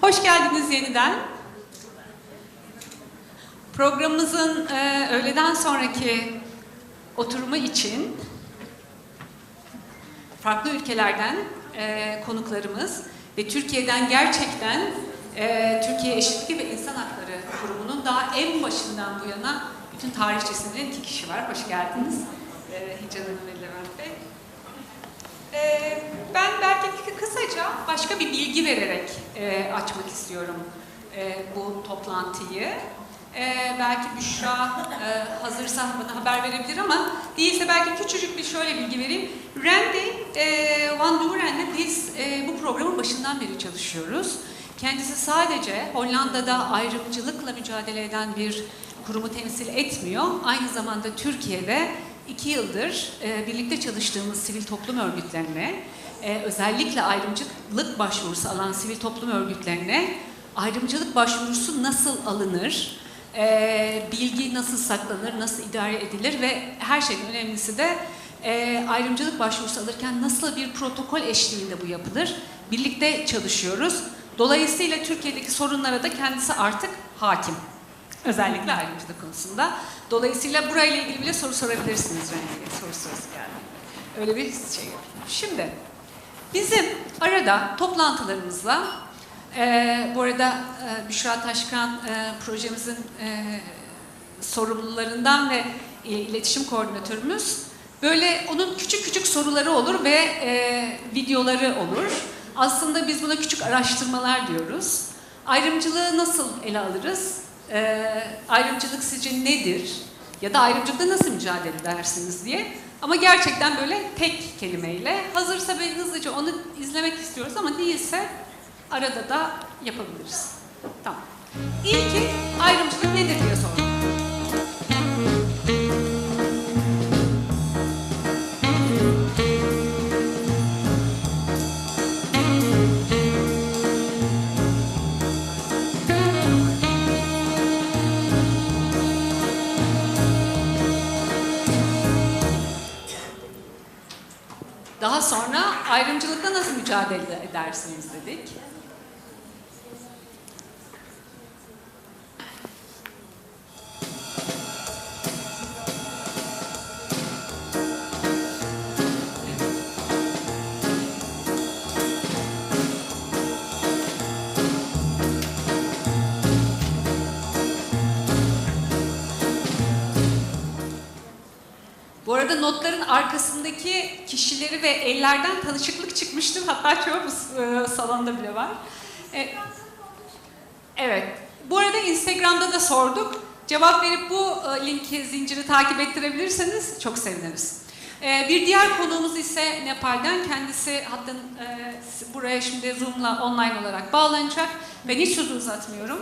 Hoş geldiniz yeniden. Programımızın öğleden sonraki oturumu için farklı ülkelerden konuklarımız ve Türkiye'den gerçekten Türkiye Eşitlik ve İnsan Hakları Kurumu'nun daha en başından bu yana bütün tarihçesinden 2 kişi var. Hoş geldiniz. Hicran Hanım ve Levent Bey. Ben belki kısaca başka bir bilgi vererek açmak istiyorum bu toplantıyı. Belki Büşra hazırsa bana haber verebilir ama değilse belki küçücük bir şöyle bilgi vereyim. Van Duren'le biz bu programın başından beri çalışıyoruz. Kendisi sadece Hollanda'da ayrımcılıkla mücadele eden bir kurumu temsil etmiyor. Aynı zamanda Türkiye'de 2 yıldır birlikte çalıştığımız sivil toplum örgütlerine, özellikle ayrımcılık başvurusu alan sivil toplum örgütlerine ayrımcılık başvurusu nasıl alınır, bilgi nasıl saklanır, nasıl idare edilir ve her şeyin önemlisi de ayrımcılık başvurusu alırken nasıl bir protokol eşliğinde bu yapılır, birlikte çalışıyoruz. Dolayısıyla Türkiye'deki sorunlara da kendisi artık hakim. Özellikle ayrımcılık konusunda. Dolayısıyla burayla ilgili bile soru sorabilirsiniz. Soru sırası geldi. Öyle bir şey yok. Şimdi bizim arada toplantılarımızla bu arada Büşra Taşkan projemizin sorumlularından ve iletişim koordinatörümüz. Böyle onun küçük küçük soruları olur ve videoları olur. Aslında biz buna küçük araştırmalar diyoruz. Ayrımcılığı nasıl ele alırız? Ayrımcılık sizce nedir? Ya da ayrımcılıkla nasıl mücadele edersiniz diye. Ama gerçekten böyle tek kelimeyle. Hazırsa ve hızlıca onu izlemek istiyoruz ama değilse arada da yapabiliriz. Tamam. İlki ayrımcılık nedir diye sordum. Daha sonra ayrımcılıkla nasıl mücadele edersiniz dedik. Bu arada notların arkasındaki kişileri ve ellerden tanışıklık çıkmıştır. Hatta çoğu salonda bile var. Evet. Bu arada Instagram'da da sorduk. Cevap verip bu linki, zinciri takip ettirebilirseniz çok seviniriz. Bir diğer konuğumuz ise Nepal'den. Kendisi hatta buraya şimdi Zoom'la online olarak bağlanacak. Ben hiç sözü uzatmıyorum.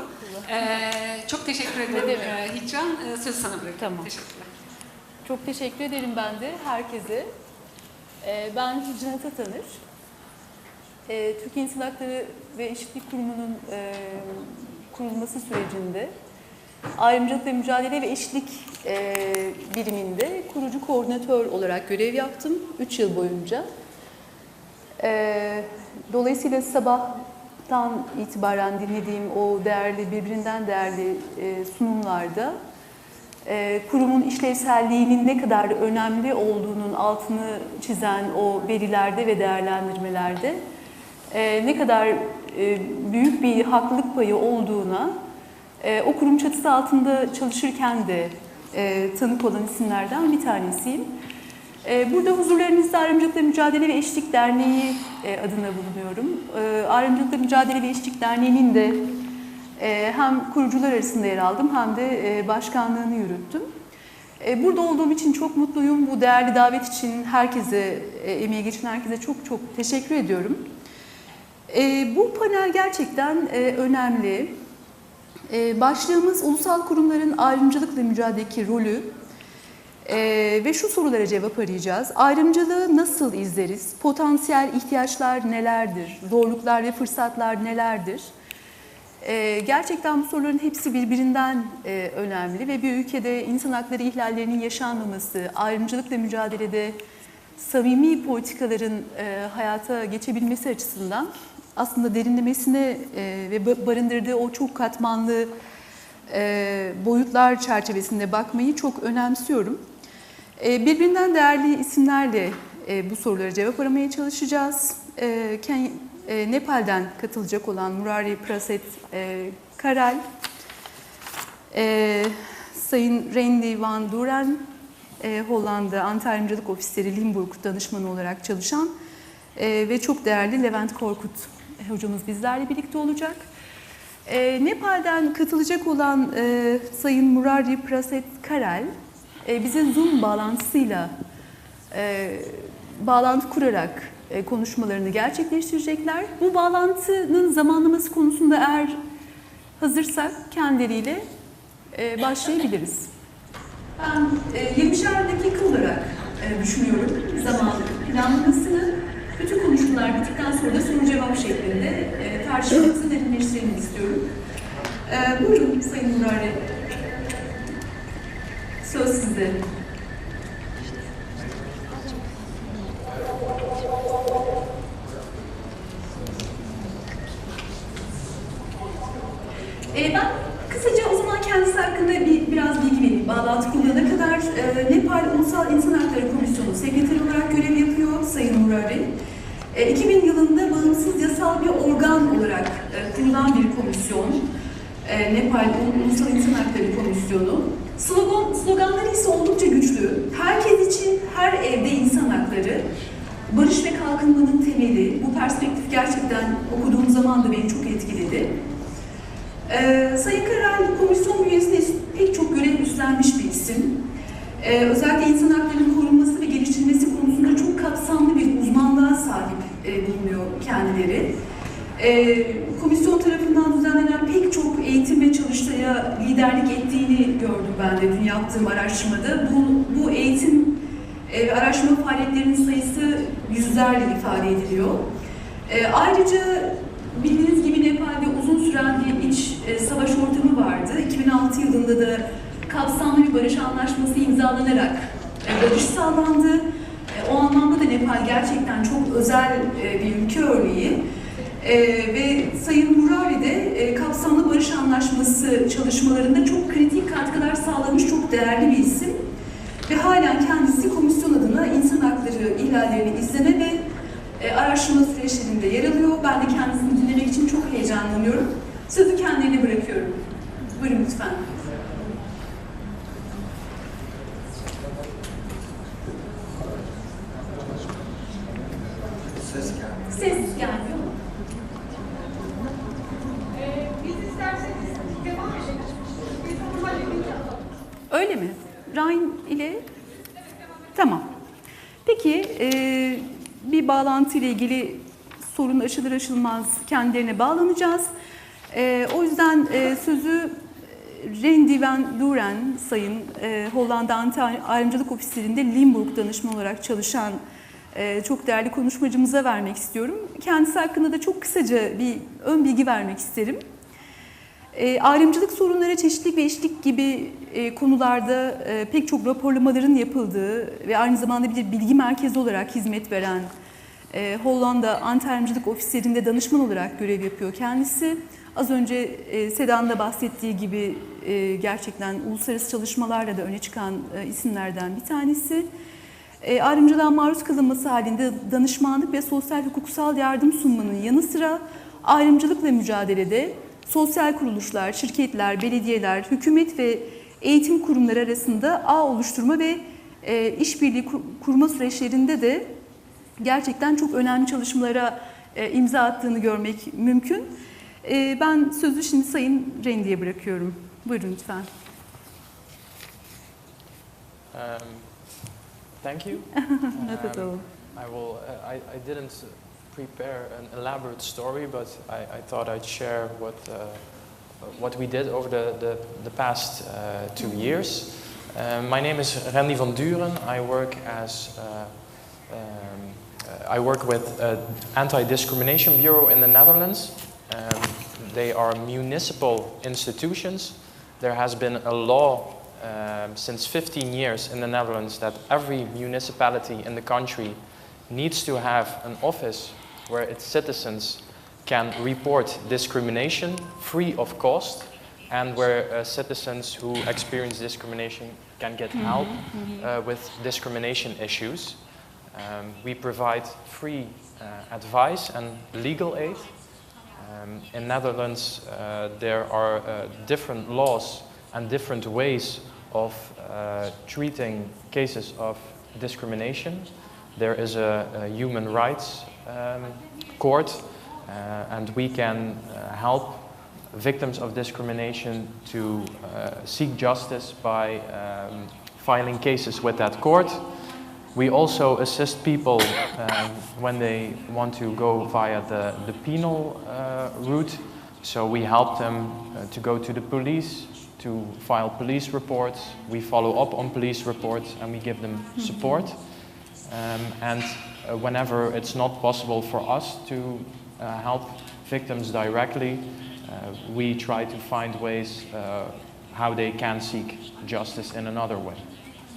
Çok teşekkür ederim Hicran. Sözü sana bırakıyorum. Tamam. Teşekkürler. Çok teşekkür ederim ben de herkese. Ben Hicran Atatanır. Türkiye İnsan Hakları ve Eşitlik Kurumu'nun kurulması sürecinde Ayrımcılıkla Mücadele ve Eşitlik biriminde kurucu koordinatör olarak görev yaptım 3 yıl boyunca. Dolayısıyla sabahtan itibaren dinlediğim o birbirinden değerli sunumlarda kurumun işlevselliğinin ne kadar önemli olduğunun altını çizen o verilerde ve değerlendirmelerde ne kadar büyük bir haklılık payı olduğuna o kurum çatısı altında çalışırken de tanık olan isimlerden bir tanesiyim. Burada huzurlarınızda Ayrımcılıkla Mücadele ve Eşitlik Derneği adına bulunuyorum. Ayrımcılıkla Mücadele ve Eşitlik Derneği'nin de hem kurucular arasında yer aldım hem de başkanlığını yürüttüm. Burada olduğum için çok mutluyum. Bu değerli davet için herkese, emeği geçen herkese çok çok teşekkür ediyorum. Bu panel gerçekten önemli. Başlığımız Ulusal Kurumların Ayrımcılıkla Mücadeledeki Rolü ve şu sorulara cevap arayacağız. Ayrımcılığı nasıl izleriz? Potansiyel ihtiyaçlar nelerdir? Zorluklar ve fırsatlar nelerdir? Gerçekten bu soruların hepsi birbirinden önemli ve bir ülkede insan hakları ihlallerinin yaşanmaması, ayrımcılıkla mücadelede samimi politikaların hayata geçebilmesi açısından aslında derinlemesine ve barındırdığı o çok katmanlı boyutlar çerçevesinde bakmayı çok önemsiyorum. Birbirinden değerli isimlerle bu sorulara cevap aramaya çalışacağız. Nepal'den katılacak olan Murari, Prasad, Khare, Sayın Randy van Duren, Hollanda Anti-Ayrımcılık Ofisleri Limburg danışmanı olarak çalışan ve çok değerli Levent Korkut hocamız bizlerle birlikte olacak. Nepal'den katılacak olan Sayın Murari, Prasad, Khare bize Zoom bağlantısıyla bağlantı kurarak konuşmalarını gerçekleştirecekler. Bu bağlantının zamanlaması konusunda eğer hazırsak kendileriyle başlayabiliriz. Ben 20'şer dakika olarak düşünüyorum zaman planlamasını. Bütün konuşmalar bittikten sonra da soru cevap şeklinde tartışmamızı derinleştirelim istiyorum. Buyurun Sayın Murari. Söz sizde. Ben kısaca o zaman kendisi hakkında biraz bilgi vereyim. Bağlantı kurulana kadar Nepal Ulusal İnsan Hakları Komisyonu sekreteri olarak görev yapıyor Sayın Murari. 2000 yılında bağımsız yasal bir organ olarak kurulan bir komisyon. Nepal Ulusal İnsan Hakları Komisyonu. Sloganları ise oldukça güçlü. Herkes için her evde insan hakları, barış ve kalkınmanın temeli. Bu perspektif gerçekten okuduğum zaman da beni çok etkiledi. Sayın Khare, komisyon bünyesinde pek çok görev üstlenmiş bir isim. Özellikle insan haklarının korunması ve geliştirilmesi konusunda çok kapsamlı bir uzmanlığa sahip bulunuyor kendileri. Komisyon tarafından düzenlenen pek çok eğitim ve çalıştaya liderlik ettiğini gördüm ben de dün yaptığım araştırmada. Bu eğitim ve araştırma faaliyetlerinin sayısı yüzlerle ifade ediliyor. Ayrıca bildiğiniz gibi Nepal'de uzun süren bir iç savaş ortamı vardı. 2006 yılında da kapsamlı bir barış anlaşması imzalanarak barış sağlandı. O anlamda da Nepal gerçekten çok özel bir ülke örneği. Ve Sayın Murari de kapsamlı barış anlaşması çalışmalarında çok kritik katkılar sağlamış çok değerli bir isim. Ve halen kendisi komisyon adına insan hakları ihlallerini izleme ve araştırma süreçlerinde yer alıyor. Ben de kendisini dinlemek için çok heyecanlanıyorum. Sözü kendilerine bırakıyorum. Buyurun lütfen. Ses gelmiyor mu? Biz isterseniz devam edelim. Öyle mi? Ryan ile? Evet, tamam. Peki, bir bağlantı ile ilgili sorun aşılır aşılmaz kendilerine bağlanacağız. O yüzden sözü Randy van Duren Sayın Hollanda Anti-Ayrımcılık Ofislerinde Limburg danışman olarak çalışan çok değerli konuşmacımıza vermek istiyorum. Kendisi hakkında da çok kısaca bir ön bilgi vermek isterim. Ayrımcılık sorunları, çeşitlilik ve eşitlik gibi konularda pek çok raporlamaların yapıldığı ve aynı zamanda bir bilgi merkezi olarak hizmet veren Hollanda Anti-Ayrımcılık Ofislerinde danışman olarak görev yapıyor kendisi. Az önce Seda'nın da bahsettiği gibi gerçekten uluslararası çalışmalarla da öne çıkan isimlerden bir tanesi. Ayrımcılığa maruz kalınması halinde danışmanlık ve sosyal hukuksal yardım sunmanın yanı sıra ayrımcılıkla mücadelede sosyal kuruluşlar, şirketler, belediyeler, hükümet ve eğitim kurumları arasında ağ oluşturma ve işbirliği kurma süreçlerinde de gerçekten çok önemli çalışmalara imza attığını görmek mümkün. Ben sözü şimdi Sayın Randy'ye bırakıyorum. Buyurun lütfen. Thank you. Not at all. I didn't prepare an elaborate story, but I thought I'd share what we did over the past 2 years. My name is Randy van Duren. I work with Anti-Discrimination Bureau in the Netherlands. They are municipal institutions. There has been a law since 15 years in the Netherlands that every municipality in the country needs to have an office where its citizens can report discrimination free of cost, and where citizens who experience discrimination can get help with discrimination issues. We provide free advice and legal aid. In Netherlands, there are different laws and different ways of treating cases of discrimination. There is a human rights court, and we can help victims of discrimination to seek justice by filing cases with that court. We also assist people when they want to go via the penal route. So we help them to go to the police, to file police reports. We follow up on police reports and we give them support. And whenever it's not possible for us to help victims directly, we try to find ways how they can seek justice in another way.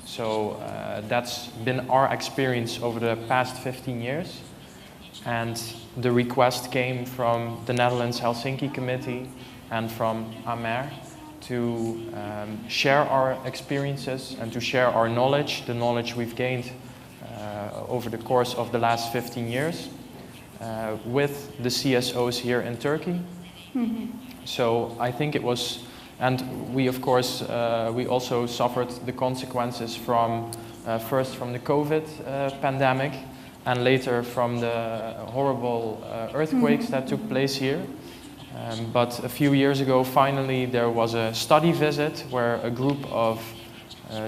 So that's been our experience over the past 15 years. And the request came from the Netherlands Helsinki Committee and from AMER to share our experiences and to share our knowledge, the knowledge we've gained over the course of the last 15 years with the CSOs here in Turkey. So I think it was, and we of course, we also suffered the consequences from, first from the COVID pandemic and later from the horrible earthquakes that took place here. But a few years ago, finally, there was a study visit where a group of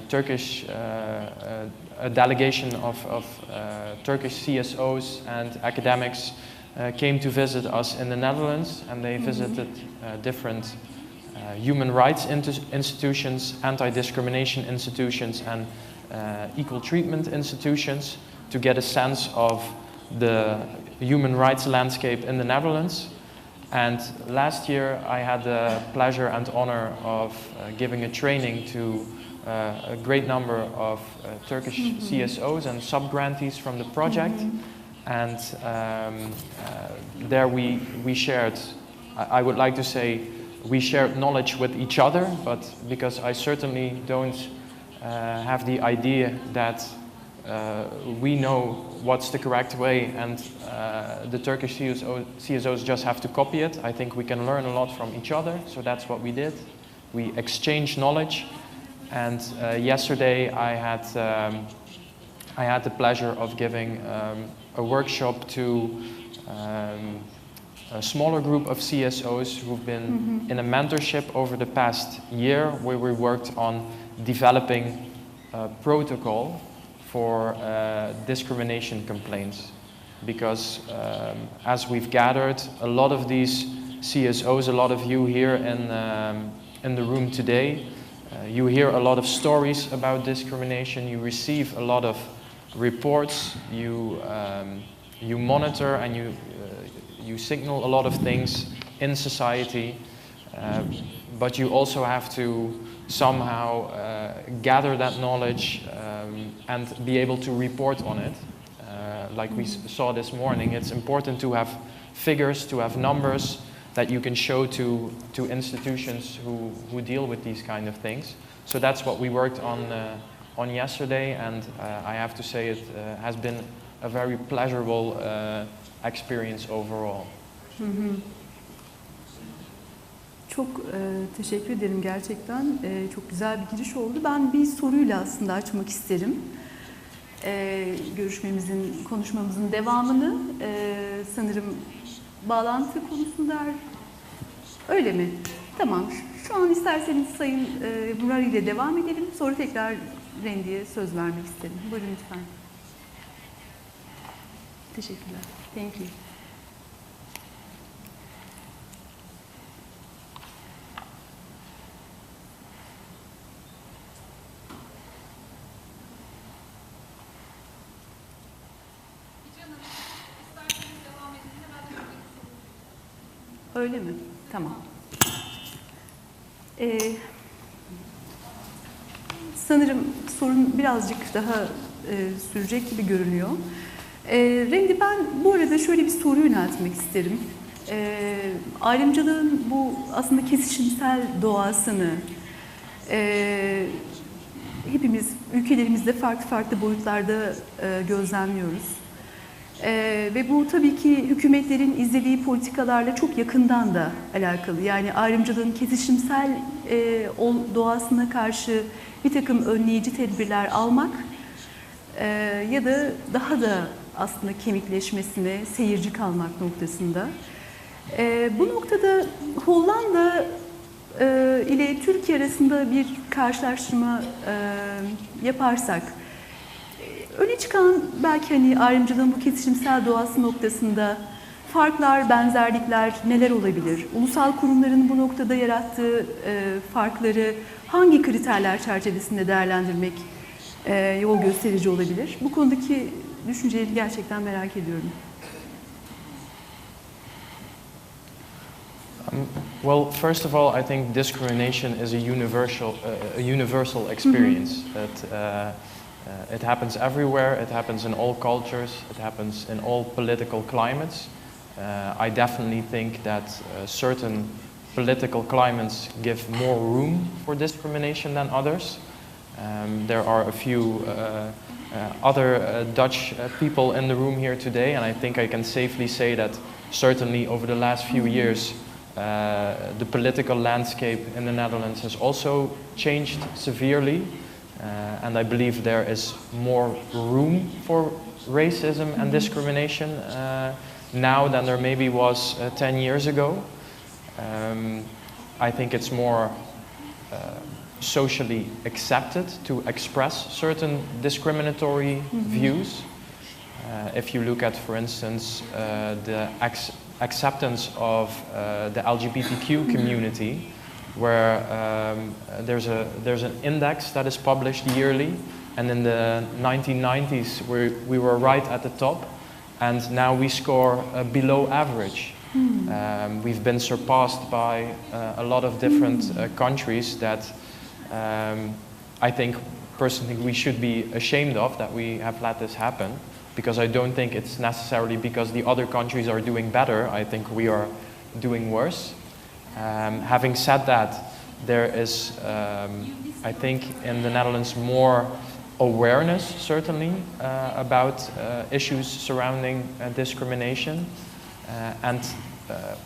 Turkish, a delegation of Turkish CSOs and academics came to visit us in the Netherlands, and they visited different human rights institutions, anti-discrimination institutions, and equal treatment institutions to get a sense of the human rights landscape in the Netherlands. And last year I had the pleasure and honor of giving a training to a great number of Turkish CSOs and sub-grantees from the project. And there we shared, I would like to say, we shared knowledge with each other, but because I certainly don't have the idea that we know what's the correct way and the Turkish CSOs just have to copy it. I think we can learn a lot from each other, so that's what we did. We exchanged knowledge, and yesterday I had the pleasure of giving a workshop to a smaller group of CSOs who've been in a mentorship over the past year, where we worked on developing a protocol for discrimination complaints. Because as we've gathered, a lot of these CSOs, a lot of you here in the room today, you hear a lot of stories about discrimination, you receive a lot of reports, you monitor and you signal a lot of things in society, but you also have to somehow gather that knowledge and be able to report on it. Like we saw this morning, it's important to have figures, to have numbers that you can show to institutions who deal with these kind of things. So that's what we worked on yesterday, and I have to say it has been a very pleasurable experience overall. Çok teşekkür ederim gerçekten. Çok güzel bir giriş oldu. Ben bir soruyla aslında açmak isterim. Görüşmemizin, konuşmamızın devamını sanırım bağlantı konusunda öyle mi? Tamam. Şu an isterseniz Sayın Murari ile devam edelim. Sonra tekrar Randy'ye söz vermek isterim. Buyurun lütfen. Teşekkürler. Thank you. Öyle mi? Tamam. Sanırım sorun birazcık daha sürecek gibi görünüyor. Randy, ben bu arada şöyle bir soru yöneltmek isterim. Ayrımcılığın bu aslında kesişimsel doğasını hepimiz ülkelerimizde farklı boyutlarda gözlemliyoruz. Ve bu tabii ki hükümetlerin izlediği politikalarla çok yakından da alakalı. Yani ayrımcılığın kesişimsel doğasına karşı bir takım önleyici tedbirler almak ya da daha da aslında kemikleşmesine seyirci kalmak noktasında. Bu noktada Hollanda ile Türkiye arasında bir karşılaştırma yaparsak, öne çıkan belki hani ayrımcılığın bu kesişimsel doğası noktasında farklar, benzerlikler neler olabilir? Ulusal kurumların bu noktada yarattığı farkları hangi kriterler çerçevesinde değerlendirmek yol gösterici olabilir? Bu konudaki düşünceleri gerçekten merak ediyorum. Well, first of all, I think discrimination is a universal experience. It happens everywhere. It happens in all cultures. It happens in all political climates. I definitely think that certain political climates give more room for discrimination than others. There are a few other Dutch people in the room here today, and I think I can safely say that certainly over the last few years, the political landscape in the Netherlands has also changed severely, and I believe there is more room for racism and discrimination now than there maybe was 10 years ago. I think it's more socially accepted to express certain discriminatory views. If you look at, for instance, the acceptance of the LGBTQ community, where there's an index that is published yearly, and in the 1990s we were right at the top, and now we score below average. We've been surpassed by a lot of different countries that I think personally we should be ashamed of, that we have let this happen, because I don't think it's necessarily because the other countries are doing better. I think we are doing worse. Having said that, there is, I think, in the Netherlands more awareness, certainly, about issues surrounding discrimination. And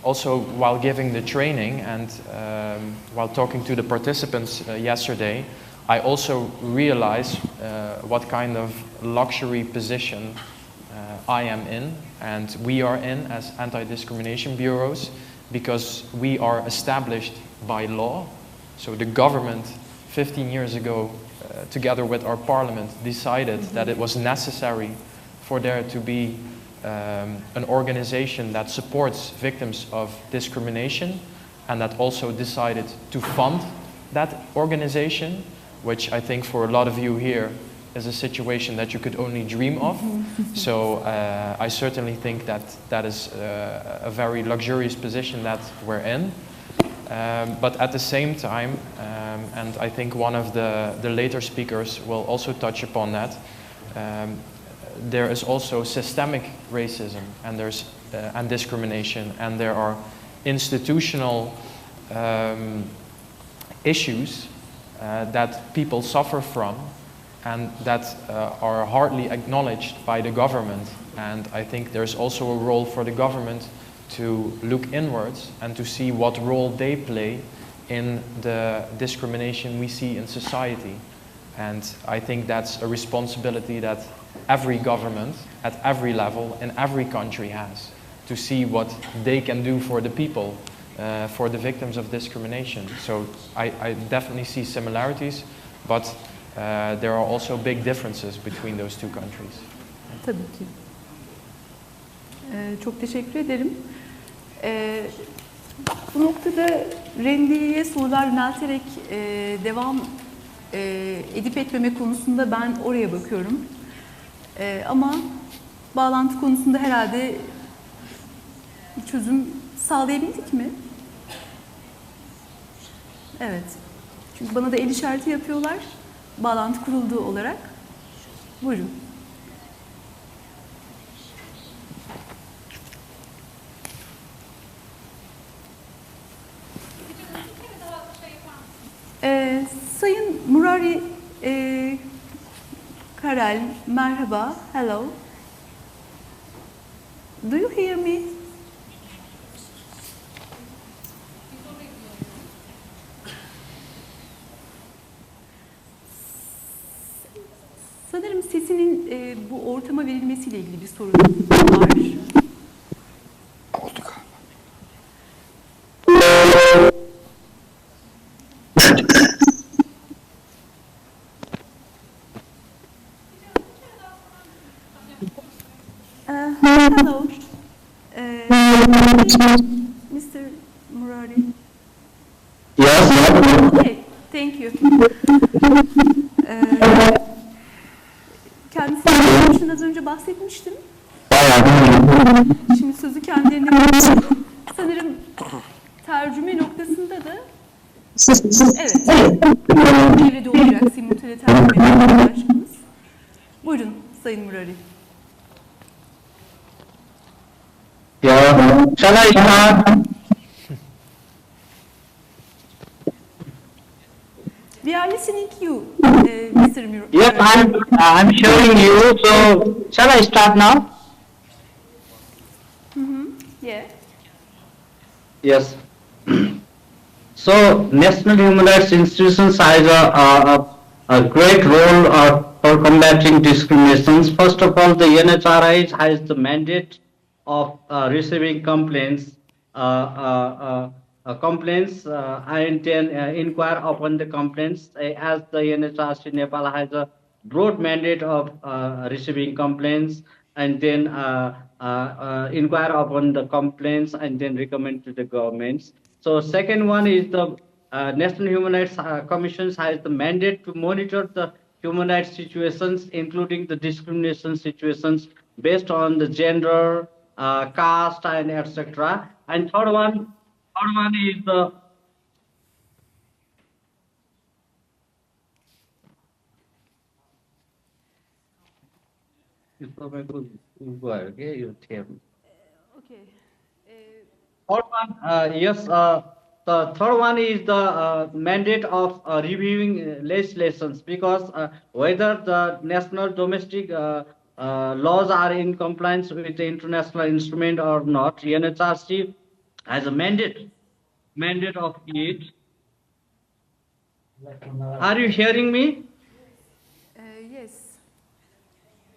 also, while giving the training and while talking to the participants yesterday, I also realize what kind of luxury position I am in and we are in as anti-discrimination bureaus, because we are established by law. So the government 15 years ago, together with our parliament, decided that it was necessary for there to be an organization that supports victims of discrimination, and that also decided to fund that organization, which I think for a lot of you here is a situation that you could only dream of. So I certainly think that that is a very luxurious position that we're in. But at the same time, and I think one of the later speakers will also touch upon that, there is also systemic racism and there's and discrimination, and there are institutional issues that people suffer from and that are hardly acknowledged by the government. And I think there's also a role for the government to look inwards and to see what role they play in the discrimination we see in society. And I think that's a responsibility that every government at every level in every country has, to see what they can do for the people, for the victims of discrimination. So I definitely see similarities, but there are also big differences between those two countries. Tabii ki. Çok teşekkür ederim. Bu noktada Rendi'ye sorular yönelterek devam edip etmeme konusunda ben oraya bakıyorum. Ama bağlantı konusunda herhalde bir çözüm sağlayabildik mi? Evet. Çünkü bana da el işareti yapıyorlar. Bağlantı kurulduğu olarak. Buyurun. Sayın Murari Khare, merhaba, hello. Do you hear me? Sanırım sesinin bu ortama verilmesiyle ilgili bir sorun var. Oldu galiba. Hello. Mr. Murari. Yes. Okay, thank you. Kendisinden az önce bahsetmiştim. Şimdi sözü kendilerine bırakıyorum. Sanırım tercüme noktasında da evet, devrede olacak simultane tercüme arkadaşımız. Buyurun Sayın Murari. Yeah. Shall I start? We are listening to you, Mr. Murari. Yes, I'm showing you. So, shall I start now? Yeah. Yes. So, national human rights institutions has a great role for combating discriminations. First of all, the NHRI has the mandate of receiving complaints, and then inquire upon the complaints. As the NHRC Nepal has a broad mandate of receiving complaints and then inquire upon the complaints and then recommend to the governments. So second one is the National Human Rights Commission has the mandate to monitor the human rights situations, including the discrimination situations based on the gender, caste, and etc. And third one is the Okay. Third one, yes, the third one is the mandate of reviewing legislations, because whether the national domestic laws are in compliance with the international instrument or not, NHRC has a mandate of it. Are you hearing me? Yes.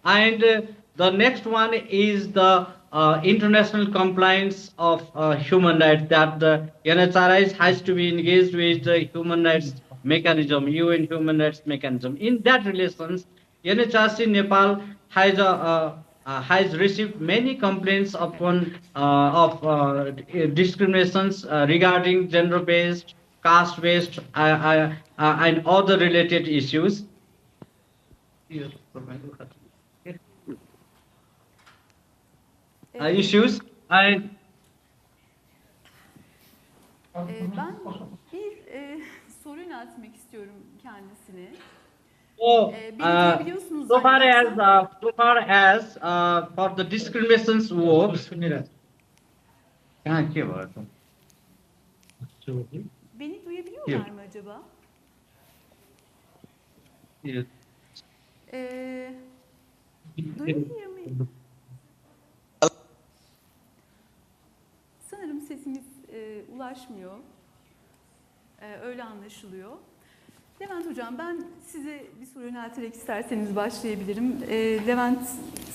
And the next one is the international compliance of human rights, that the NHRI has to be engaged with the human rights mechanism, UN human rights mechanism. In that relations, NHRC Nepal has received many complaints upon of discriminations regarding gender-based, caste-based, and other related issues. Issues and Ben bir soru yöneltmek istiyorum kendisine. so, Beni duyabiliyorsunuz so far zannedersem. as for the discriminations works. Beni duyabiliyorlar mı acaba? Yes. Do you hear me? Sanırım sesimiz ulaşmıyor. Öyle anlaşılıyor. Levent Hocam, ben size bir soru yönelterek isterseniz başlayabilirim.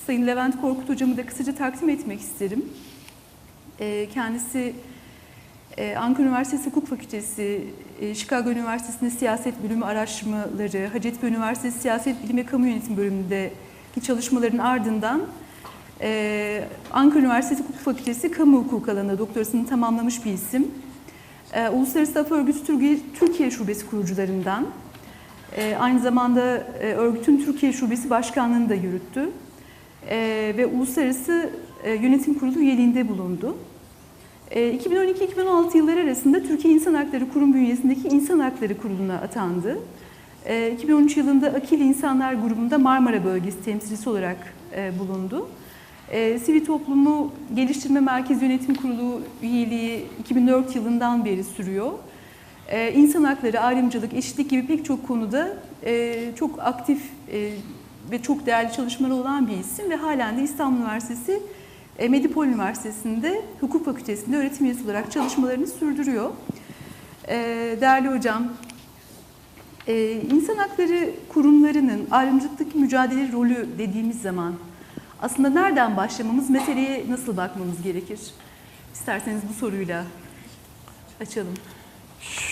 Sayın Levent Korkut Hocamı da kısaca takdim etmek isterim. Kendisi Ankara Üniversitesi Hukuk Fakültesi, Chicago Üniversitesi'nde Siyaset Bölümü Araştırmaları, Hacettepe Üniversitesi Siyaset Bilimi ve Kamu Yönetimi bölümündeki çalışmaların ardından Ankara Üniversitesi Hukuk Fakültesi Kamu Hukuku alanında doktorasını tamamlamış bir isim. Uluslararası Af Örgütü Türkiye Şubesi kurucularından. Aynı zamanda örgütün Türkiye Şubesi Başkanlığı'nı da yürüttü. Ve Uluslararası Yönetim Kurulu üyeliğinde bulundu. 2012-2016 yılları arasında Türkiye İnsan Hakları Kurum bünyesindeki İnsan Hakları Kurulu'na atandı. 2013 yılında Akil İnsanlar grubunda Marmara Bölgesi temsilcisi olarak bulundu. Sivil Toplumu Geliştirme Merkezi Yönetim Kurulu üyeliği 2004 yılından beri sürüyor. İnsan hakları, ayrımcılık, eşitlik gibi pek çok konuda çok aktif ve çok değerli çalışmaları olan bir isim ve halen de İstanbul Üniversitesi Medipol Üniversitesi'nde Hukuk Fakültesi'nde öğretim üyesi olarak çalışmalarını sürdürüyor. Değerli hocam, insan hakları kurumlarının ayrımcılıktaki mücadele rolü dediğimiz zaman aslında nereden başlamamız, meseleye nasıl bakmamız gerekir? İsterseniz bu soruyla açalım.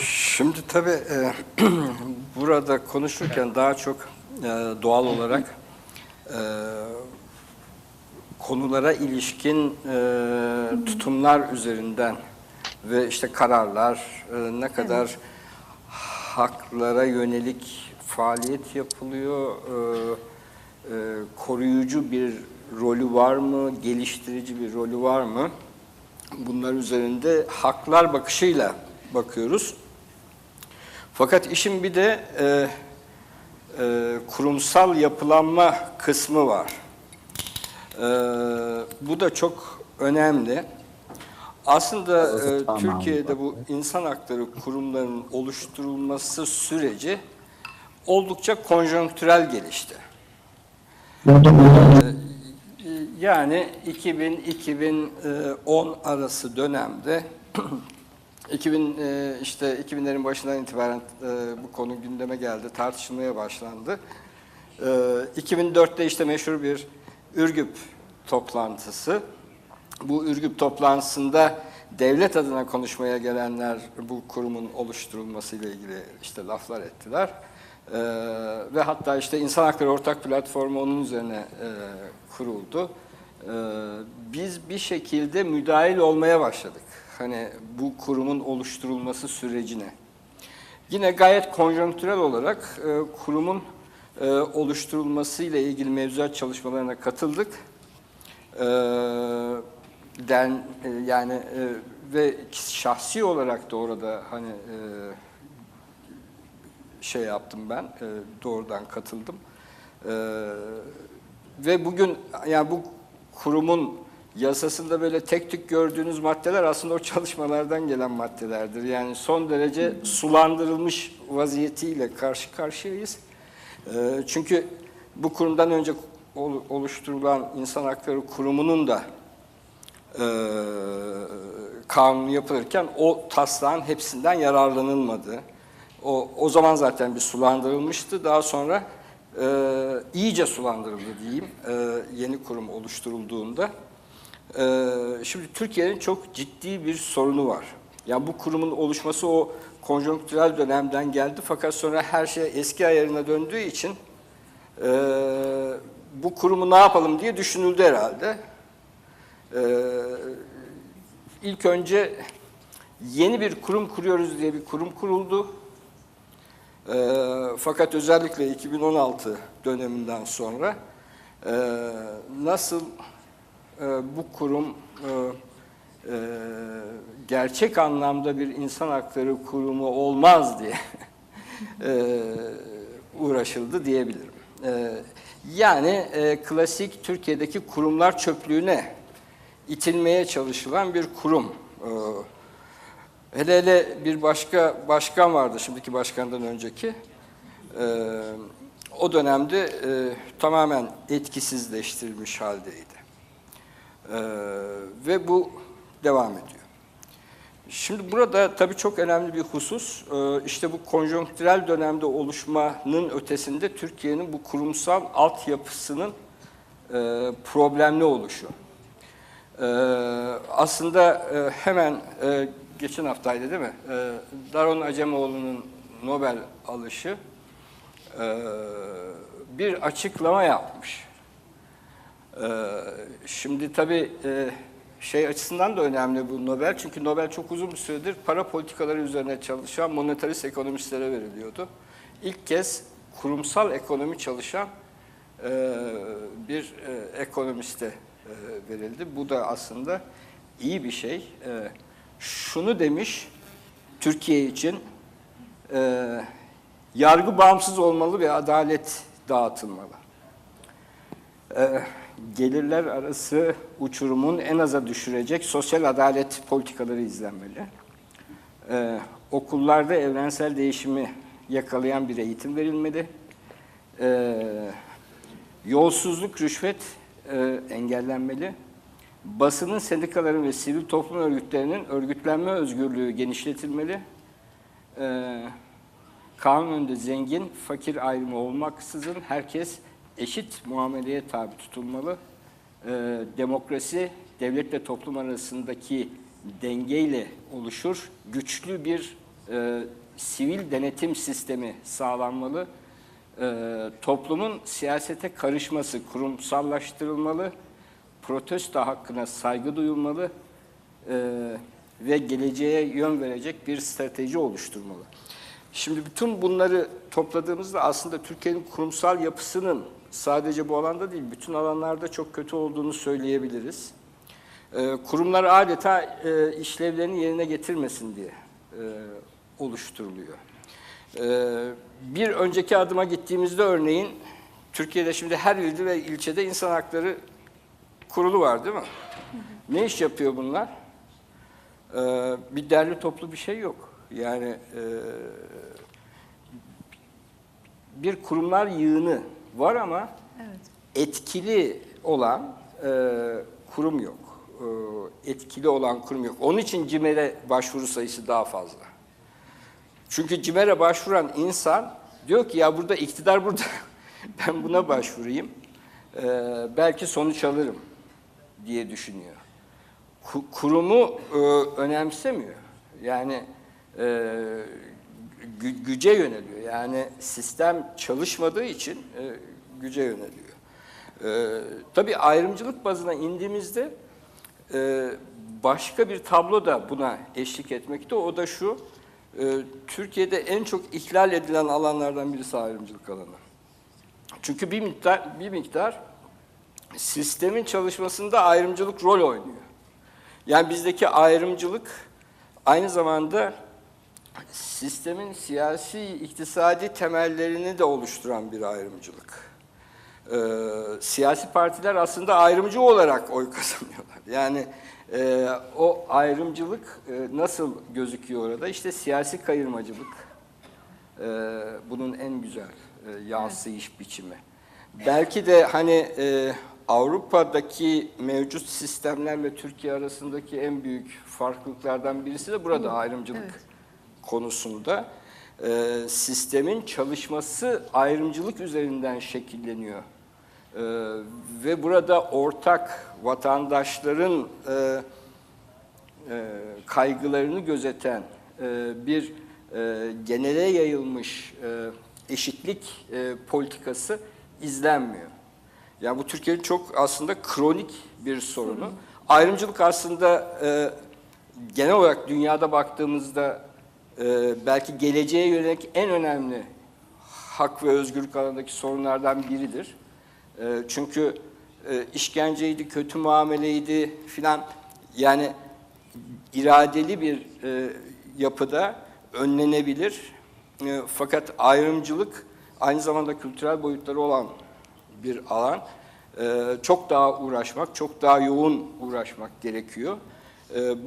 Şimdi tabii burada konuşurken daha çok doğal olarak konulara ilişkin tutumlar üzerinden ve işte kararlar, ne kadar haklara yönelik faaliyet yapılıyor, koruyucu bir rolü var mı, geliştirici bir rolü var mı? Bunlar üzerinde haklar bakışıyla bakıyoruz. Fakat işin bir de kurumsal yapılanma kısmı var. Bu da çok önemli. Aslında Türkiye'de bu insan hakları kurumlarının oluşturulması süreci oldukça konjonktürel gelişti. Yani 2000-2010 arası dönemde 2000'lerin başından itibaren bu konu gündeme geldi, tartışılmaya başlandı. 2004'te işte meşhur bir Ürgüp toplantısı. Bu Ürgüp toplantısında devlet adına konuşmaya gelenler bu kurumun oluşturulmasıyla ilgili işte laflar ettiler. Ve hatta işte İnsan Hakları Ortak Platformu onun üzerine kuruldu. Biz bir şekilde müdahil olmaya başladık. Hani bu kurumun oluşturulması sürecine. Yine gayet konjonktürel olarak kurumun oluşturulmasıyla ilgili mevzuat çalışmalarına katıldık. Ve şahsi olarak da orada hani şey yaptım ben, doğrudan katıldım. Ve bugün yani bu kurumun yasasında böyle tek tük gördüğünüz maddeler aslında o çalışmalardan gelen maddelerdir. Yani son derece sulandırılmış vaziyetiyle karşı karşıyayız. Çünkü bu kurumdan önce oluşturulan İnsan Hakları Kurumu'nun da kanunu yapılırken o taslağın hepsinden yararlanılmadı. O zaman zaten bir sulandırılmıştı. Daha sonra iyice sulandırıldı diyeyim yeni kurum oluşturulduğunda. Şimdi Türkiye'nin çok ciddi bir sorunu var. Yani bu kurumun oluşması o konjonktürel dönemden geldi fakat sonra her şey eski ayarına döndüğü için bu kurumu ne yapalım diye düşünüldü herhalde. İlk önce yeni bir kurum kuruyoruz diye bir kurum kuruldu. Fakat özellikle 2016 döneminden sonra nasıl bu kurum gerçek anlamda bir insan hakları kurumu olmaz diye uğraşıldı diyebilirim. Yani klasik Türkiye'deki kurumlar çöplüğüne itilmeye çalışılan bir kurum. Hele bir başkan vardı, şimdiki başkandan önceki. O dönemde tamamen etkisizleştirilmiş haldeydi. Ve bu devam ediyor. Şimdi burada tabii çok önemli bir husus, işte bu konjonktürel dönemde oluşmanın ötesinde Türkiye'nin bu kurumsal altyapısının problemli oluşu. Aslında hemen geçen haftaydı değil mi? Daron Acemoğlu'nun Nobel alışı bir açıklama yapmış. Şimdi tabii şey açısından da önemli bu Nobel. Çünkü Nobel çok uzun bir süredir para politikaları üzerine çalışan monetarist ekonomistlere veriliyordu. İlk kez kurumsal ekonomi çalışan bir ekonomiste verildi. Bu da aslında iyi bir şey. Şunu demiş Türkiye için, yargı bağımsız olmalı ve adalet dağıtılmalı. Gelirler arası uçurumun en aza düşürecek sosyal adalet politikaları izlenmeli. okullarda evrensel değişimi yakalayan bir eğitim verilmeli. Yolsuzluk, rüşvet engellenmeli. Basının, sendikaların ve sivil toplum örgütlerinin örgütlenme özgürlüğü genişletilmeli. Kanun önünde zengin, fakir ayrımı olmaksızın herkes eşit muameleye tabi tutulmalı. Demokrasi, devletle toplum arasındaki dengeyle oluşur. Güçlü bir sivil denetim sistemi sağlanmalı. Toplumun siyasete karışması kurumsallaştırılmalı. Protesto hakkına saygı duyulmalı ve geleceğe yön verecek bir strateji oluşturmalı. Şimdi bütün bunları topladığımızda aslında Türkiye'nin kurumsal yapısının sadece bu alanda değil, bütün alanlarda çok kötü olduğunu söyleyebiliriz. Kurumlar adeta işlevlerini yerine getirmesin diye oluşturuluyor. Bir önceki adıma gittiğimizde örneğin, Türkiye'de şimdi her ilde ve ilçede insan hakları kurulu var değil mi? Ne iş yapıyor bunlar? Bir derli toplu bir şey yok. Yani bir kurumlar yığını var ama etkili olan kurum yok. Etkili olan kurum yok. Onun için CİMER'e başvuru sayısı daha fazla. Çünkü CİMER'e başvuran insan diyor ki ya burada iktidar burada, ben buna başvurayım, belki sonuç alırım diye düşünüyor. Kurumu önemsemiyor. Yani güce yöneliyor. Yani sistem çalışmadığı için güce yöneliyor. Tabii ayrımcılık bazına indiğimizde başka bir tablo da buna eşlik etmekte. O da şu, Türkiye'de en çok ihlal edilen alanlardan birisi ayrımcılık alanı. Çünkü bir miktar sistemin çalışmasında ayrımcılık rol oynuyor. Yani bizdeki ayrımcılık aynı zamanda sistemin siyasi, iktisadi temellerini de oluşturan bir ayrımcılık. Siyasi partiler aslında ayrımcı olarak oy kazanıyorlar. Yani o ayrımcılık nasıl gözüküyor orada? İşte siyasi kayırmacılık bunun en güzel yansıyış biçimi. Belki de hani Avrupa'daki mevcut sistemlerle Türkiye arasındaki en büyük farklılıklardan birisi de burada ayrımcılık konusunda. Sistemin çalışması ayrımcılık üzerinden şekilleniyor. Ve burada ortak vatandaşların kaygılarını gözeten bir genele yayılmış eşitlik politikası izlenmiyor. Yani bu Türkiye'nin çok aslında kronik bir sorunu. Ayrımcılık aslında genel olarak dünyada baktığımızda belki geleceğe yönelik en önemli hak ve özgürlük alanındaki sorunlardan biridir. Çünkü işkenceydi, kötü muameleydi filan, yani iradeli bir yapıda önlenebilir. Fakat ayrımcılık aynı zamanda kültürel boyutları olan bir alan. Çok daha uğraşmak, çok daha yoğun uğraşmak gerekiyor.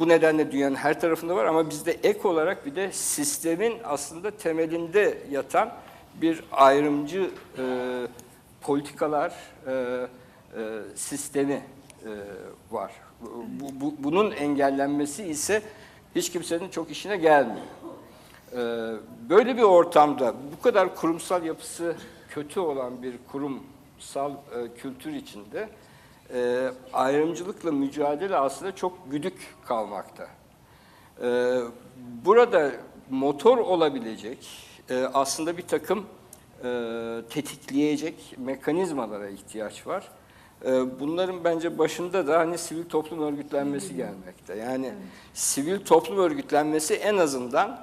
Bu nedenle dünyanın her tarafında var ama bizde ek olarak bir de sistemin aslında temelinde yatan bir ayrımcı politikalar sistemi var. Bunun engellenmesi ise hiç kimsenin çok işine gelmiyor. Böyle bir ortamda bu kadar kurumsal yapısı kötü olan bir kurumsal kültür içinde ayrımcılıkla mücadele aslında çok güdük kalmakta. Burada motor olabilecek aslında bir takım tetikleyecek mekanizmalara ihtiyaç var. Bunların bence başında da hani sivil toplum örgütlenmesi gelmekte. Yani sivil toplum örgütlenmesi en azından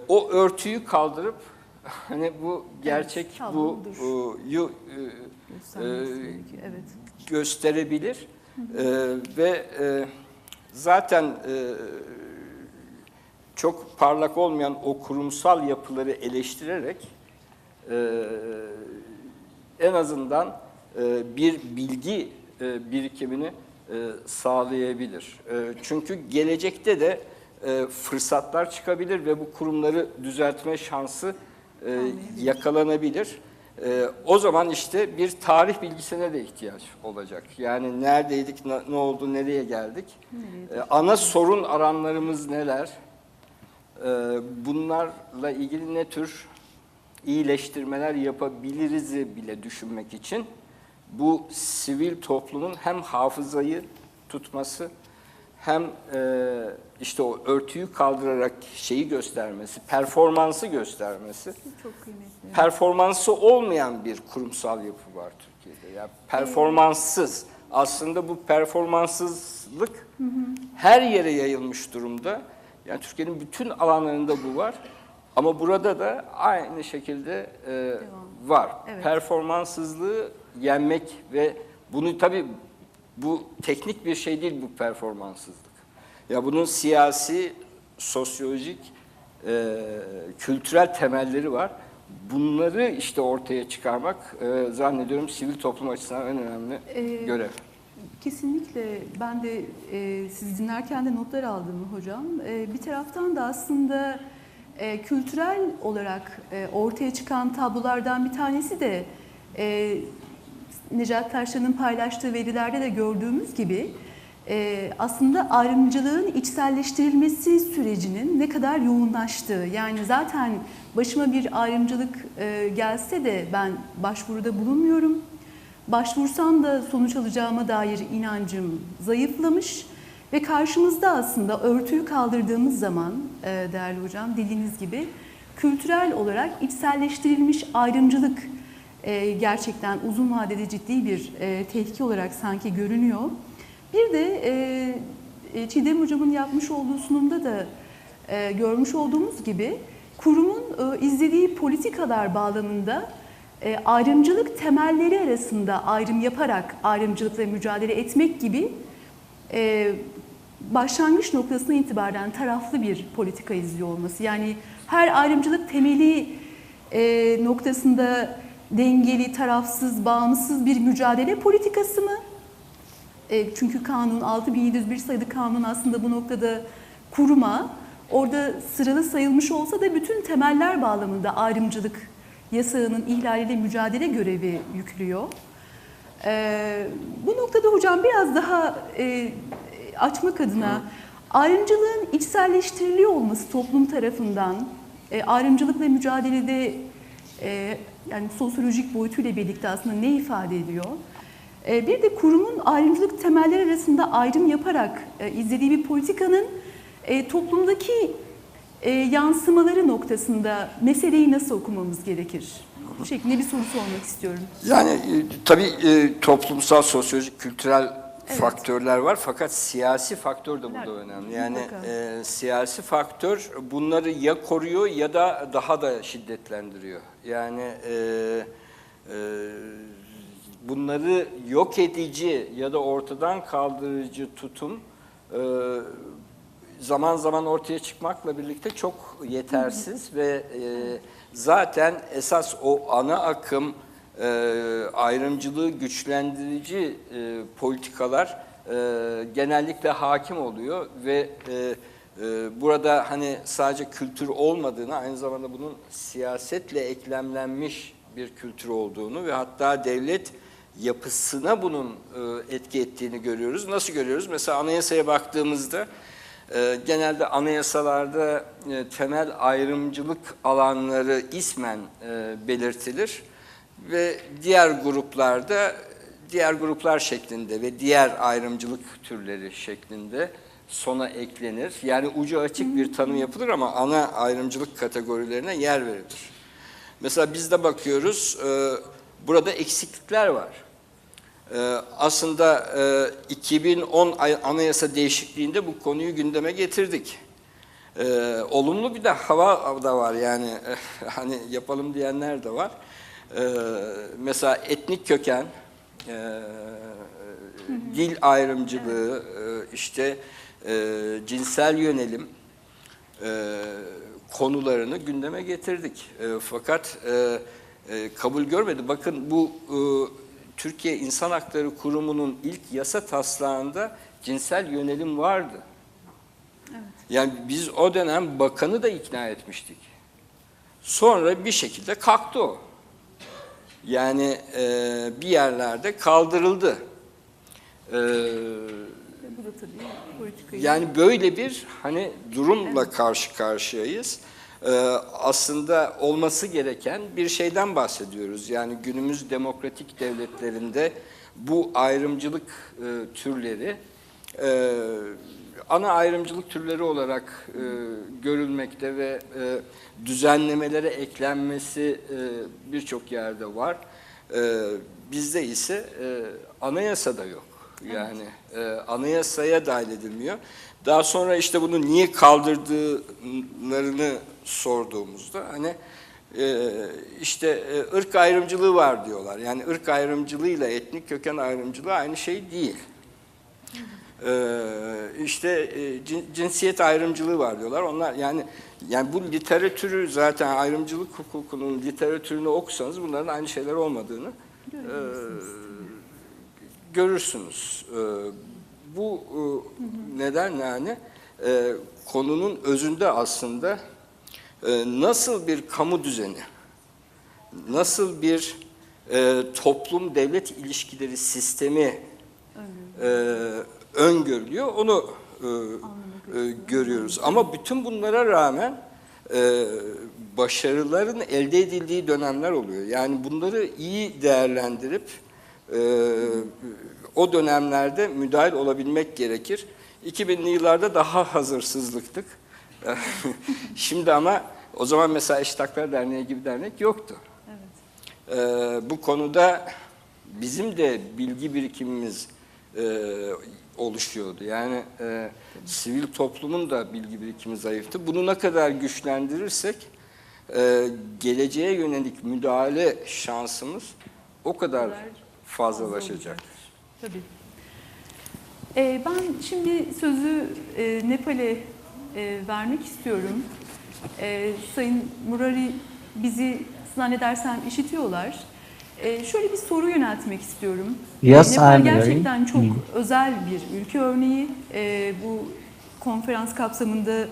o örtüyü kaldırıp hani bu gerçek bu gösterebilir ve zaten çok parlak olmayan o kurumsal yapıları eleştirerek en azından bir bilgi birikimini sağlayabilir. Çünkü gelecekte de fırsatlar çıkabilir ve bu kurumları düzeltme şansı yakalanabilir. O zaman işte bir tarih bilgisine de ihtiyaç olacak. Yani neredeydik, ne oldu, nereye geldik? Ana sorun alanlarımız neler? Bunlarla ilgili ne tür iyileştirmeler yapabiliriz bile düşünmek için bu sivil toplumun hem hafızayı tutması hem işte o örtüyü kaldırarak şeyi göstermesi, performansı göstermesi. Çok kıymetli. Performansı olmayan bir kurumsal yapı var Türkiye'de. Yani performanssız. Aslında bu performanssızlık her yere yayılmış durumda. Yani Türkiye'nin bütün alanlarında bu var. Ama burada da aynı şekilde var. Evet. Performanssızlığı yenmek ve bunu tabii bu teknik bir şey değil bu performanssızlık. Ya bunun siyasi, sosyolojik, kültürel temelleri var. Bunları işte ortaya çıkarmak zannediyorum sivil toplum açısından en önemli görev. Kesinlikle. Ben de sizi dinlerken de notlar aldım hocam. Bir taraftan da aslında kültürel olarak ortaya çıkan tablolardan bir tanesi de Necat Taşlan'ın paylaştığı verilerde de gördüğümüz gibi aslında ayrımcılığın içselleştirilmesi sürecinin ne kadar yoğunlaştığı. Yani zaten başıma bir ayrımcılık gelse de ben başvuruda bulunmuyorum. Başvursam da sonuç alacağıma dair inancım zayıflamış ve karşımızda aslında örtüyü kaldırdığımız zaman değerli hocam dediğiniz gibi kültürel olarak içselleştirilmiş ayrımcılık gerçekten uzun vadede ciddi bir tehlike olarak sanki görünüyor. Bir de Çiğdem hocamın yapmış olduğu sunumda da görmüş olduğumuz gibi kurumun izlediği politikalar bağlamında ayrımcılık temelleri arasında ayrım yaparak ayrımcılıkla mücadele etmek gibi başlangıç noktasına itibaren taraflı bir politika izliyor olması. Yani her ayrımcılık temeli noktasında dengeli, tarafsız, bağımsız bir mücadele politikası mı? Çünkü kanun, 6701 sayılı kanun aslında bu noktada kuruma, orada sıralı sayılmış olsa da bütün temeller bağlamında ayrımcılık yasağının ihlaliyle mücadele görevi yüklüyor. Bu noktada hocam biraz daha açmak adına ayrımcılığın içselleştiriliyor olması toplum tarafından ayrımcılıkla mücadelede yani sosyolojik boyutuyla birlikte aslında ne ifade ediyor? Bir de kurumun ayrımcılık temelleri arasında ayrım yaparak izlediği bir politikanın toplumdaki yansımaları noktasında meseleyi nasıl okumamız gerekir? Bu şekilde bir soru sormak istiyorum. Yani tabii toplumsal, sosyolojik, kültürel faktörler var fakat siyasi faktör de burada önemli. Yani siyasi faktör bunları ya koruyor ya da daha da şiddetlendiriyor. Yani bunları yok edici ya da ortadan kaldırıcı tutum zaman zaman ortaya çıkmakla birlikte çok yetersiz ve zaten esas o ana akım ayrımcılığı güçlendirici politikalar genellikle hakim oluyor ve burada hani sadece kültür olmadığını, aynı zamanda bunun siyasetle eklemlenmiş bir kültür olduğunu ve hatta devlet yapısına bunun etki ettiğini görüyoruz. Nasıl görüyoruz? Mesela anayasaya baktığımızda genelde anayasalarda temel ayrımcılık alanları ismen belirtilir ve diğer gruplar şeklinde ve diğer ayrımcılık türleri şeklinde sona eklenir. Yani ucu açık bir tanım yapılır ama ana ayrımcılık kategorilerine yer verilir. Mesela biz de bakıyoruz, burada eksiklikler var. Aslında 2010 anayasa değişikliğinde bu konuyu gündeme getirdik. Olumlu bir de hava da var yani hani yapalım diyenler de var. Mesela etnik köken, dil ayrımcılığı, işte cinsel yönelim konularını gündeme getirdik. Fakat kabul görmedi. Bakın bu Türkiye İnsan Hakları Kurumu'nun ilk yasa taslağında cinsel yönelim vardı. Evet. Yani biz o dönem bakanı da ikna etmiştik. Sonra bir şekilde kalktı o. Yani bir yerlerde kaldırıldı. Yani böyle bir hani durumla karşı karşıyayız. Aslında olması gereken bir şeyden bahsediyoruz. Yani günümüz demokratik devletlerinde bu ayrımcılık türleri ana ayrımcılık türleri olarak görülmekte ve düzenlemelere eklenmesi birçok yerde var. Bizde ise anayasada yok. Yani anayasaya dahil edilmiyor. Daha sonra işte bunu niye kaldırdıklarını sorduğumuzda hani işte ırk ayrımcılığı var diyorlar. Yani ırk ayrımcılığıyla etnik köken ayrımcılığı aynı şey değil. İşte cinsiyet ayrımcılığı var diyorlar. Onlar yani bu literatürü zaten ayrımcılık hukukunun literatürünü okusanız bunların aynı şeyler olmadığını görürsünüz. Bu nedenle yani konunun özünde aslında nasıl bir kamu düzeni, nasıl bir toplum-devlet ilişkileri sistemi öngörülüyor, onu görüyoruz. Ama bütün bunlara rağmen başarıların elde edildiği dönemler oluyor. Yani bunları iyi değerlendirip o dönemlerde müdahil olabilmek gerekir. 2000'li yıllarda daha hazırsızlıktık. Şimdi ama o zaman mesela Eşit Hakları Derneği gibi dernek yoktu. Evet. Bu konuda bizim de bilgi birikimimiz oluşuyordu. Yani sivil toplumun da bilgi birikimi zayıftı. Bunu ne kadar güçlendirirsek geleceğe yönelik müdahale şansımız o kadar fazlalaşacak. Tabii. Ben şimdi sözü Nepal'e vermek istiyorum. Sayın Murari bizi zannedersem işitiyorlar. Şöyle bir soru yöneltmek istiyorum. Yes, Nepal I'm gerçekten çok özel bir ülke örneği. Bu konferans kapsamında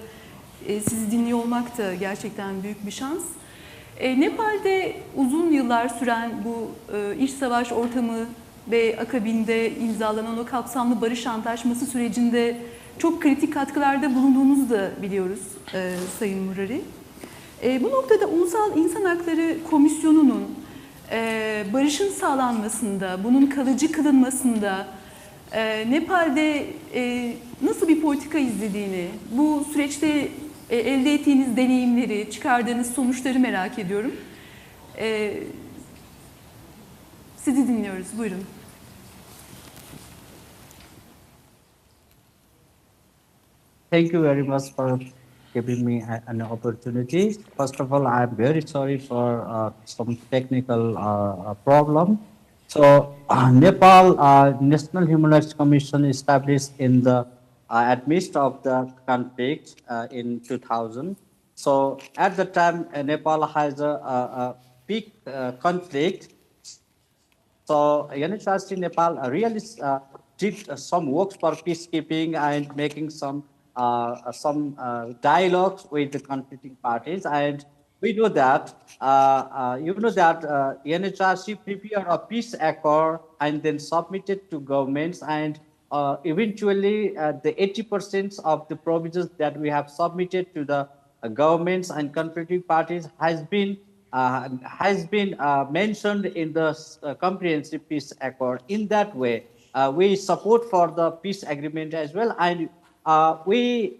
sizi dinliyor olmak da gerçekten büyük bir şans. Nepal'de uzun yıllar süren bu iç savaş ortamı ve akabinde imzalanan o kapsamlı barış antlaşması sürecinde çok kritik katkılarda bulunduğunuzu da biliyoruz Sayın Murari. Bu noktada Ulusal İnsan Hakları Komisyonu'nun barışın sağlanmasında, bunun kalıcı kılınmasında Nepal'de nasıl bir politika izlediğini, bu süreçte elde ettiğiniz deneyimleri, çıkardığınız sonuçları merak ediyorum. Sizi dinliyoruz, buyurun. Thank you very much for giving me an opportunity. First of all, I'm very sorry for some technical problem. So, Nepal National Human Rights Commission established in the midst of the conflict in 2000. So, at the time, Nepal has a big conflict. So, University Nepal really did some works for peacekeeping and making some dialogues with the conflicting parties, and we know that NHRC prepared a peace accord and then submitted to governments, and eventually the 80% of the provisions that we have submitted to the governments and conflicting parties has been mentioned in the comprehensive peace accord. In that way, we support for the peace agreement as well, and we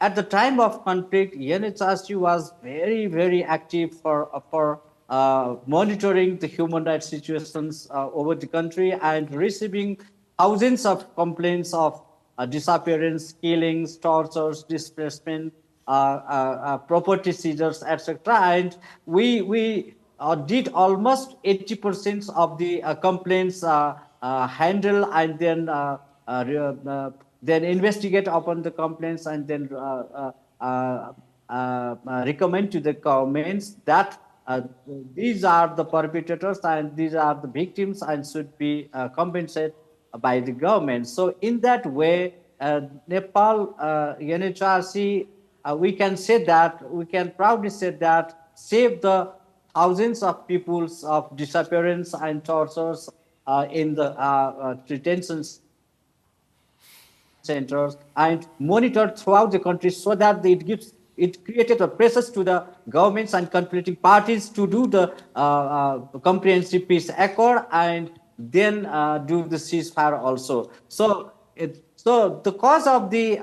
at the time of conflict, NHRC was very, very active for monitoring the human rights situations over the country and receiving thousands of complaints of disappearance, killings, tortures, displacement, property seizures, etc. And we did almost 80% of the complaints handle and then investigate upon the complaints and then recommend to the governments that these are the perpetrators and these are the victims and should be compensated by the government. So in that way, Nepal NHRC, we can proudly say that saved the thousands of peoples of disappearance and tortures in the detention centers and monitored throughout the country, so that it created a pressure to the governments and conflicting parties to do the comprehensive peace accord and then do the ceasefire also. So the cause of the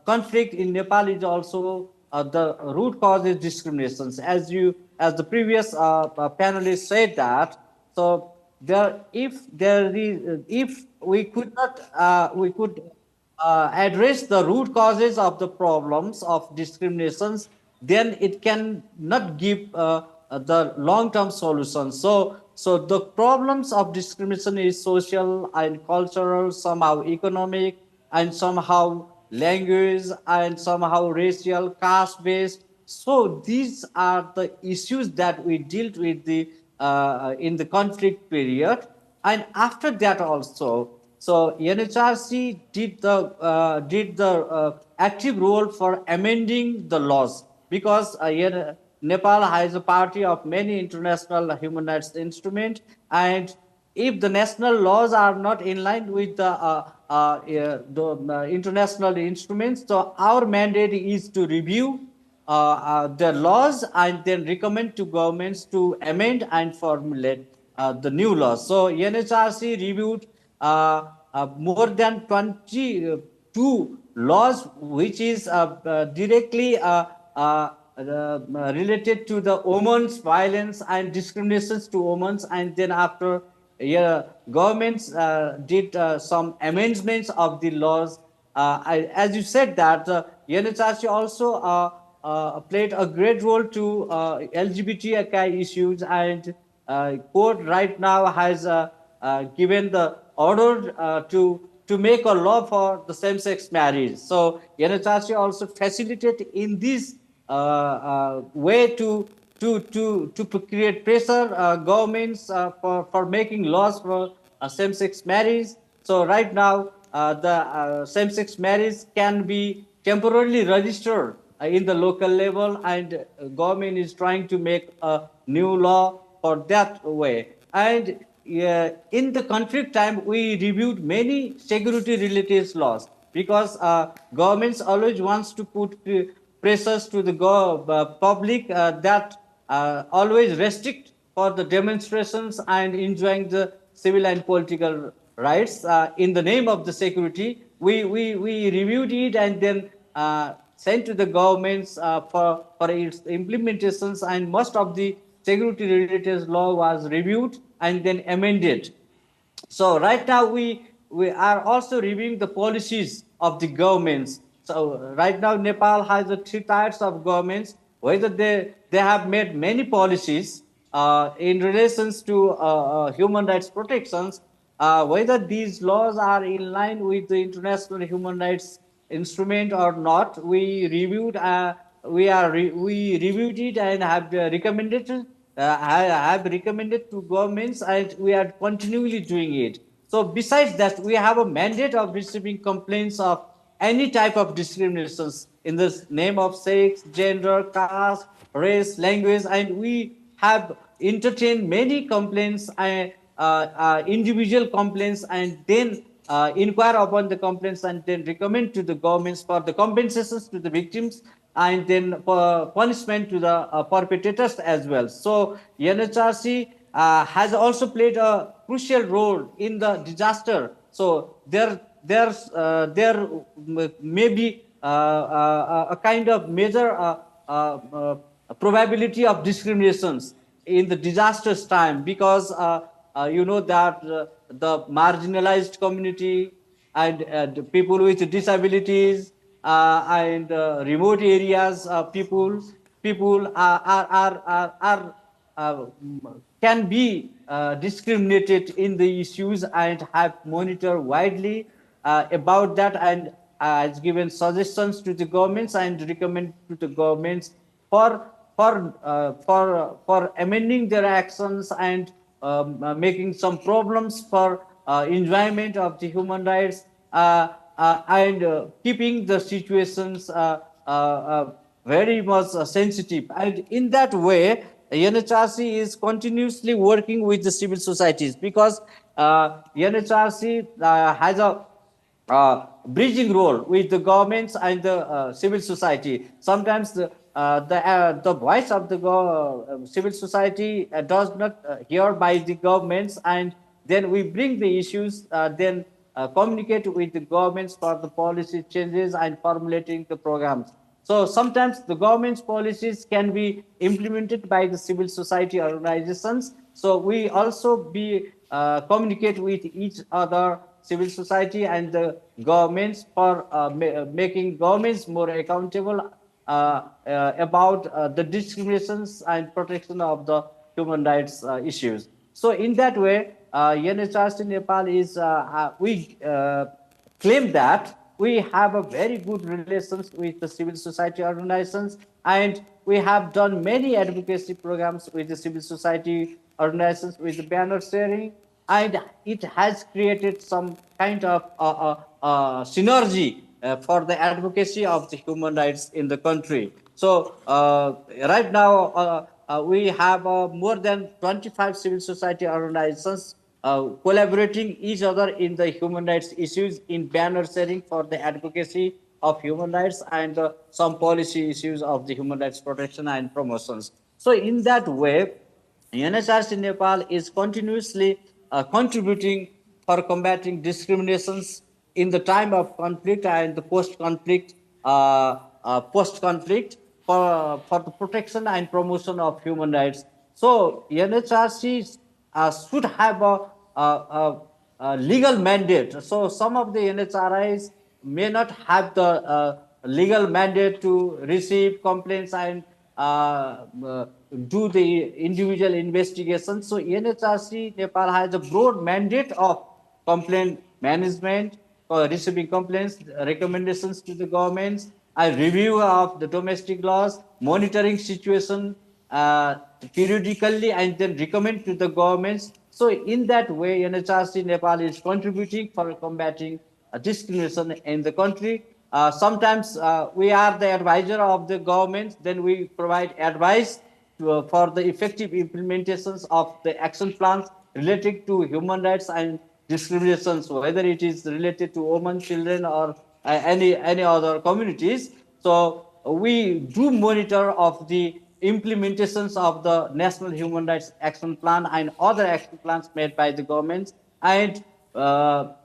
conflict in Nepal is also the root cause is discriminations, as the previous panelist said that. So if we could not address the root causes of the problems of discriminations, then it can not give the long-term solutions. So the problems of discrimination is social and cultural, somehow economic, and somehow language, and somehow racial, caste-based. So these are the issues that we dealt with in the conflict period. And after that also, so NHRC did the active role for amending the laws, because Nepal has a party of many international human rights instruments, and if the national laws are not in line with the international instruments, so our mandate is to review the laws and then recommend to governments to amend and formulate the new laws. So NHRC reviewed more than 22 laws, which is directly related to the women's violence and discriminations to women, and then after governments did some amendments of the laws. As you said that NHRC also played a great role to LGBTQI issues, and court right now has given the order to make a law for the same-sex marriage. So NHRC also facilitated in this way to create pressure governments for making laws for same-sex marriage. So right now the same-sex marriage can be temporarily registered in the local level, and government is trying to make a new law for that way. And in the conflict time, we reviewed many security-related laws, because governments always wants to put pressures to the public that always restrict for the demonstrations and enjoying the civil and political rights in the name of the security. We reviewed it and then sent to the governments for its implementations, and most of the security-related law was reviewed and then amended. So right now we are also reviewing the policies of the governments. So right now Nepal has three types of governments, whether they have made many policies in relations to human rights protections, whether these laws are in line with the international human rights instrument or not. We reviewed we reviewed it and have recommended to governments, and we are continually doing it. So besides that, we have a mandate of receiving complaints of any type of discriminations in the name of sex, gender, caste, race, language, and we have entertained many complaints, individual complaints, and then inquire upon the complaints and then recommend to the governments for the compensations to the victims, and then punishment to the perpetrators as well. So NHRC has also played a crucial role in the disaster. So there may be a kind of major probability of discriminations in the disastrous time, because you know that the marginalized community and people with disabilities and remote areas people can be discriminated in the issues, and have monitored widely about that, and has given suggestions to the governments and recommend to the governments for amending their actions and making some problems for enjoyment of the human rights. and keeping the situations very much sensitive. And in that way, NHRC is continuously working with the civil societies, because NHRC has a bridging role with the governments and the civil society. Sometimes the voice of the civil society does not hear by the governments, and then we bring the issues, then communicate with the governments for the policy changes and formulating the programs. So sometimes the government's policies can be implemented by the civil society organizations. So we also communicate with each other, civil society and the governments, for making governments more accountable about the discriminations and protection of the human rights issues. So in that way, NHRC Nepal is, we claim that we have a very good relations with the civil society organizations, and we have done many advocacy programs with the civil society organizations with the banner sharing, and it has created some kind of synergy for the advocacy of the human rights in the country. So right now we have more than 25 civil society organizations collaborating each other in the human rights issues, in banner sharing for the advocacy of human rights and some policy issues of the human rights protection and promotions. So in that way, NHRC Nepal is continuously contributing for combating discriminations in the time of conflict and the post-conflict for the protection and promotion of human rights. So NHRC should have a legal mandate. So some of the NHRIs may not have the legal mandate to receive complaints and do the individual investigations. So NHRC Nepal has a broad mandate of complaint management, receiving complaints, recommendations to the governments, a review of the domestic laws, monitoring situation periodically, and then recommend to the governments. So in that way, NHRC Nepal is contributing for combating discrimination in the country. Sometimes we are the advisor of the government, then we provide advice for the effective implementations of the action plans related to human rights and discriminations, whether it is related to women, children, or any other communities. So we do monitor of the implementations of the National Human Rights Action Plan and other action plans made by the governments. And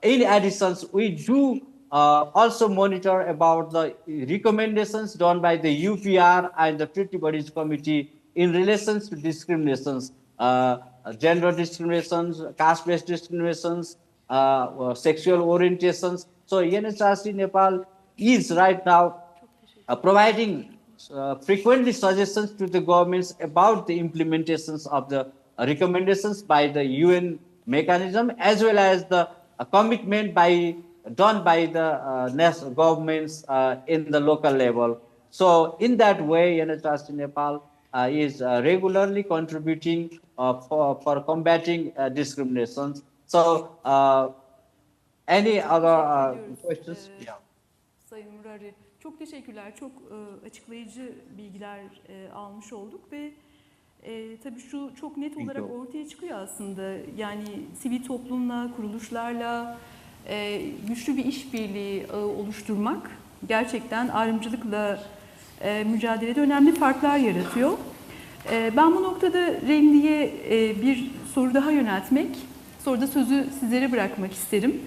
in addition, we do also monitor about the recommendations done by the UPR and the Treaty Bodies Committee in relation to discriminations, gender discriminations, caste-based discriminations, sexual orientations. So NHRC Nepal is right now providing frequently suggestions to the governments about the implementations of the recommendations by the UN mechanism, as well as the commitment done by the national governments in the local level. So in that way, NHRC Nepal is regularly contributing for combating discriminations. So any other questions? Yeah. Sayın Murari, çok teşekkürler. Çok açıklayıcı bilgiler almış olduk ve tabii şu çok net olarak ortaya çıkıyor aslında. Yani sivil toplumla, kuruluşlarla güçlü bir işbirliği oluşturmak gerçekten ayrımcılıkla mücadelede önemli farklar yaratıyor. Ben bu noktada Rendi'ye bir soru daha yöneltmek, sonra da sözü sizlere bırakmak isterim.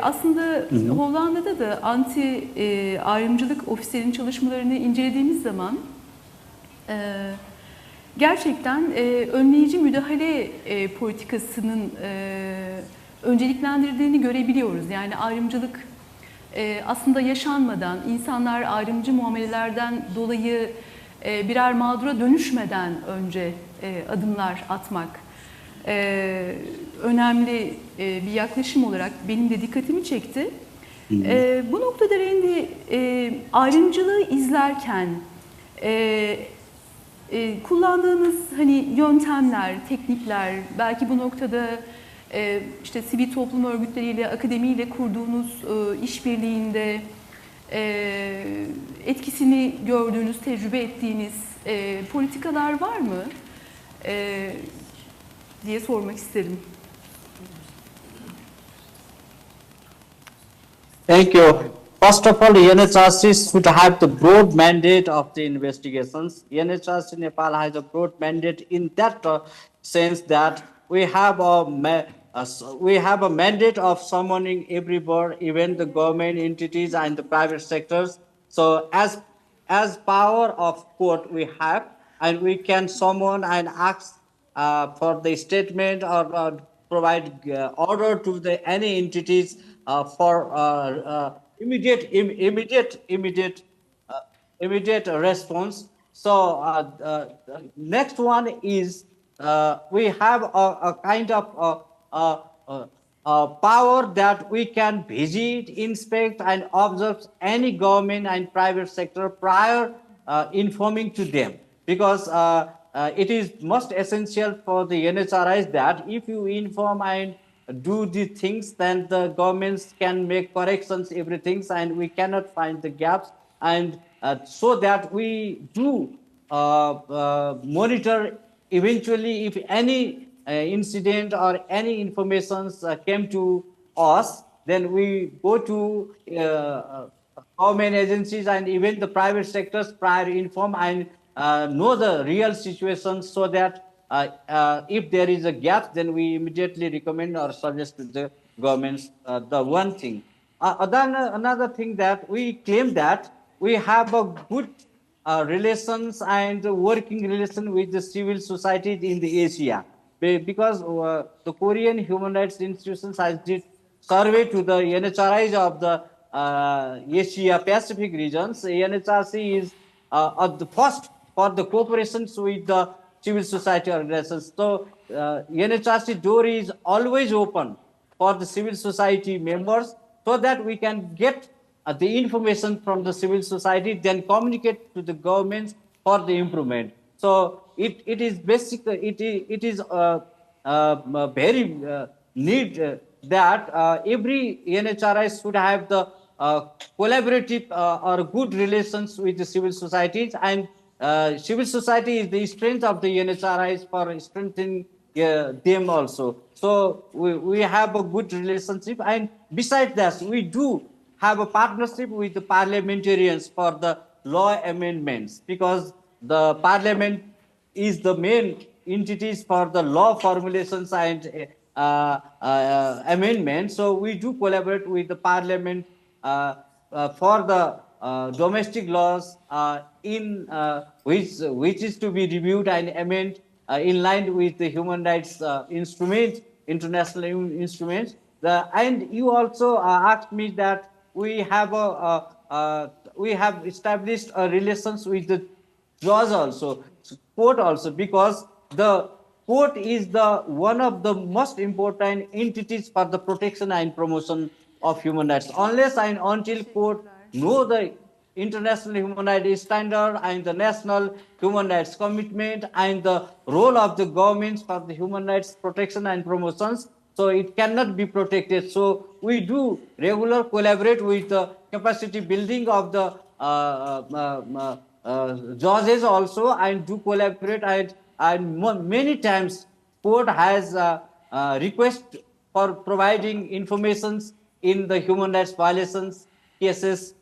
Aslında Hollanda'da da anti-ayrımcılık ofislerinin çalışmalarını incelediğimiz zaman gerçekten önleyici müdahale politikasının önceliklendirdiğini görebiliyoruz. Yani ayrımcılık aslında yaşanmadan, insanlar ayrımcı muamelelerden dolayı birer mağdura dönüşmeden önce adımlar atmak önemli bir yaklaşım olarak benim de dikkatimi çekti. Bu noktada Rendi, ayrımcılığı izlerken kullandığınız hani yöntemler, teknikler, belki bu noktada işte sivil toplum örgütleriyle, akademiyle kurduğunuz işbirliğinde etkisini gördüğünüz, tecrübe ettiğiniz politikalar var mı diye sormak isterim. Thank you. First of all, UNHRC should have the broad mandate of the investigations. UNHRC Nepal has a broad mandate in that sense that we have a mandate of summoning everywhere, even the government entities and the private sectors. So as power of court we have, and we can summon and ask for the statement or provide order to any entities for immediate response. So next one is we have a kind of power that we can visit, inspect, and observe any government and private sector prior informing to them, because it is most essential for the NHRIs that if you inform and do the things, then the governments can make corrections, everything, and we cannot find the gaps, and so that we do monitor eventually if any incident or any information came to us, then we go to government agencies and even the private sectors prior inform and know the real situation, so that if there is a gap, then we immediately recommend or suggest to the governments the one thing. Another thing that we claim that we have a good relations and working relation with the civil society in the Asia, because the Korean human rights institutions has did survey to the NHRIs of the Asia Pacific regions. NHRC is the first for the cooperations with the civil society organizations. So NHRC door is always open for the civil society members, so that we can get the information from the civil society, then communicate to the governments for the improvement. So it is basically it is very need that every NHRI should have the collaborative or good relations with the civil societies, and civil society is the strength of the NHRIs for strengthening them also. So we have a good relationship, and besides that, we do have a partnership with the parliamentarians for the law amendments, because the parliament is the main entities for the law formulations and amendments. So we do collaborate with the parliament for the domestic laws in which is to be reviewed and amended in line with the human rights instruments, international instruments. And you also asked me that we have established relations with the judge also, court also, because the court is the one of the most important entities for the protection and promotion of human rights. Unless and until court know the international human rights standard and the national human rights commitment and the role of the governments for the human rights protection and promotions, so it cannot be protected. So we do regular collaborate with the capacity building of the judges also, and do collaborate, and many times court has request for providing informations in the human rights violations cases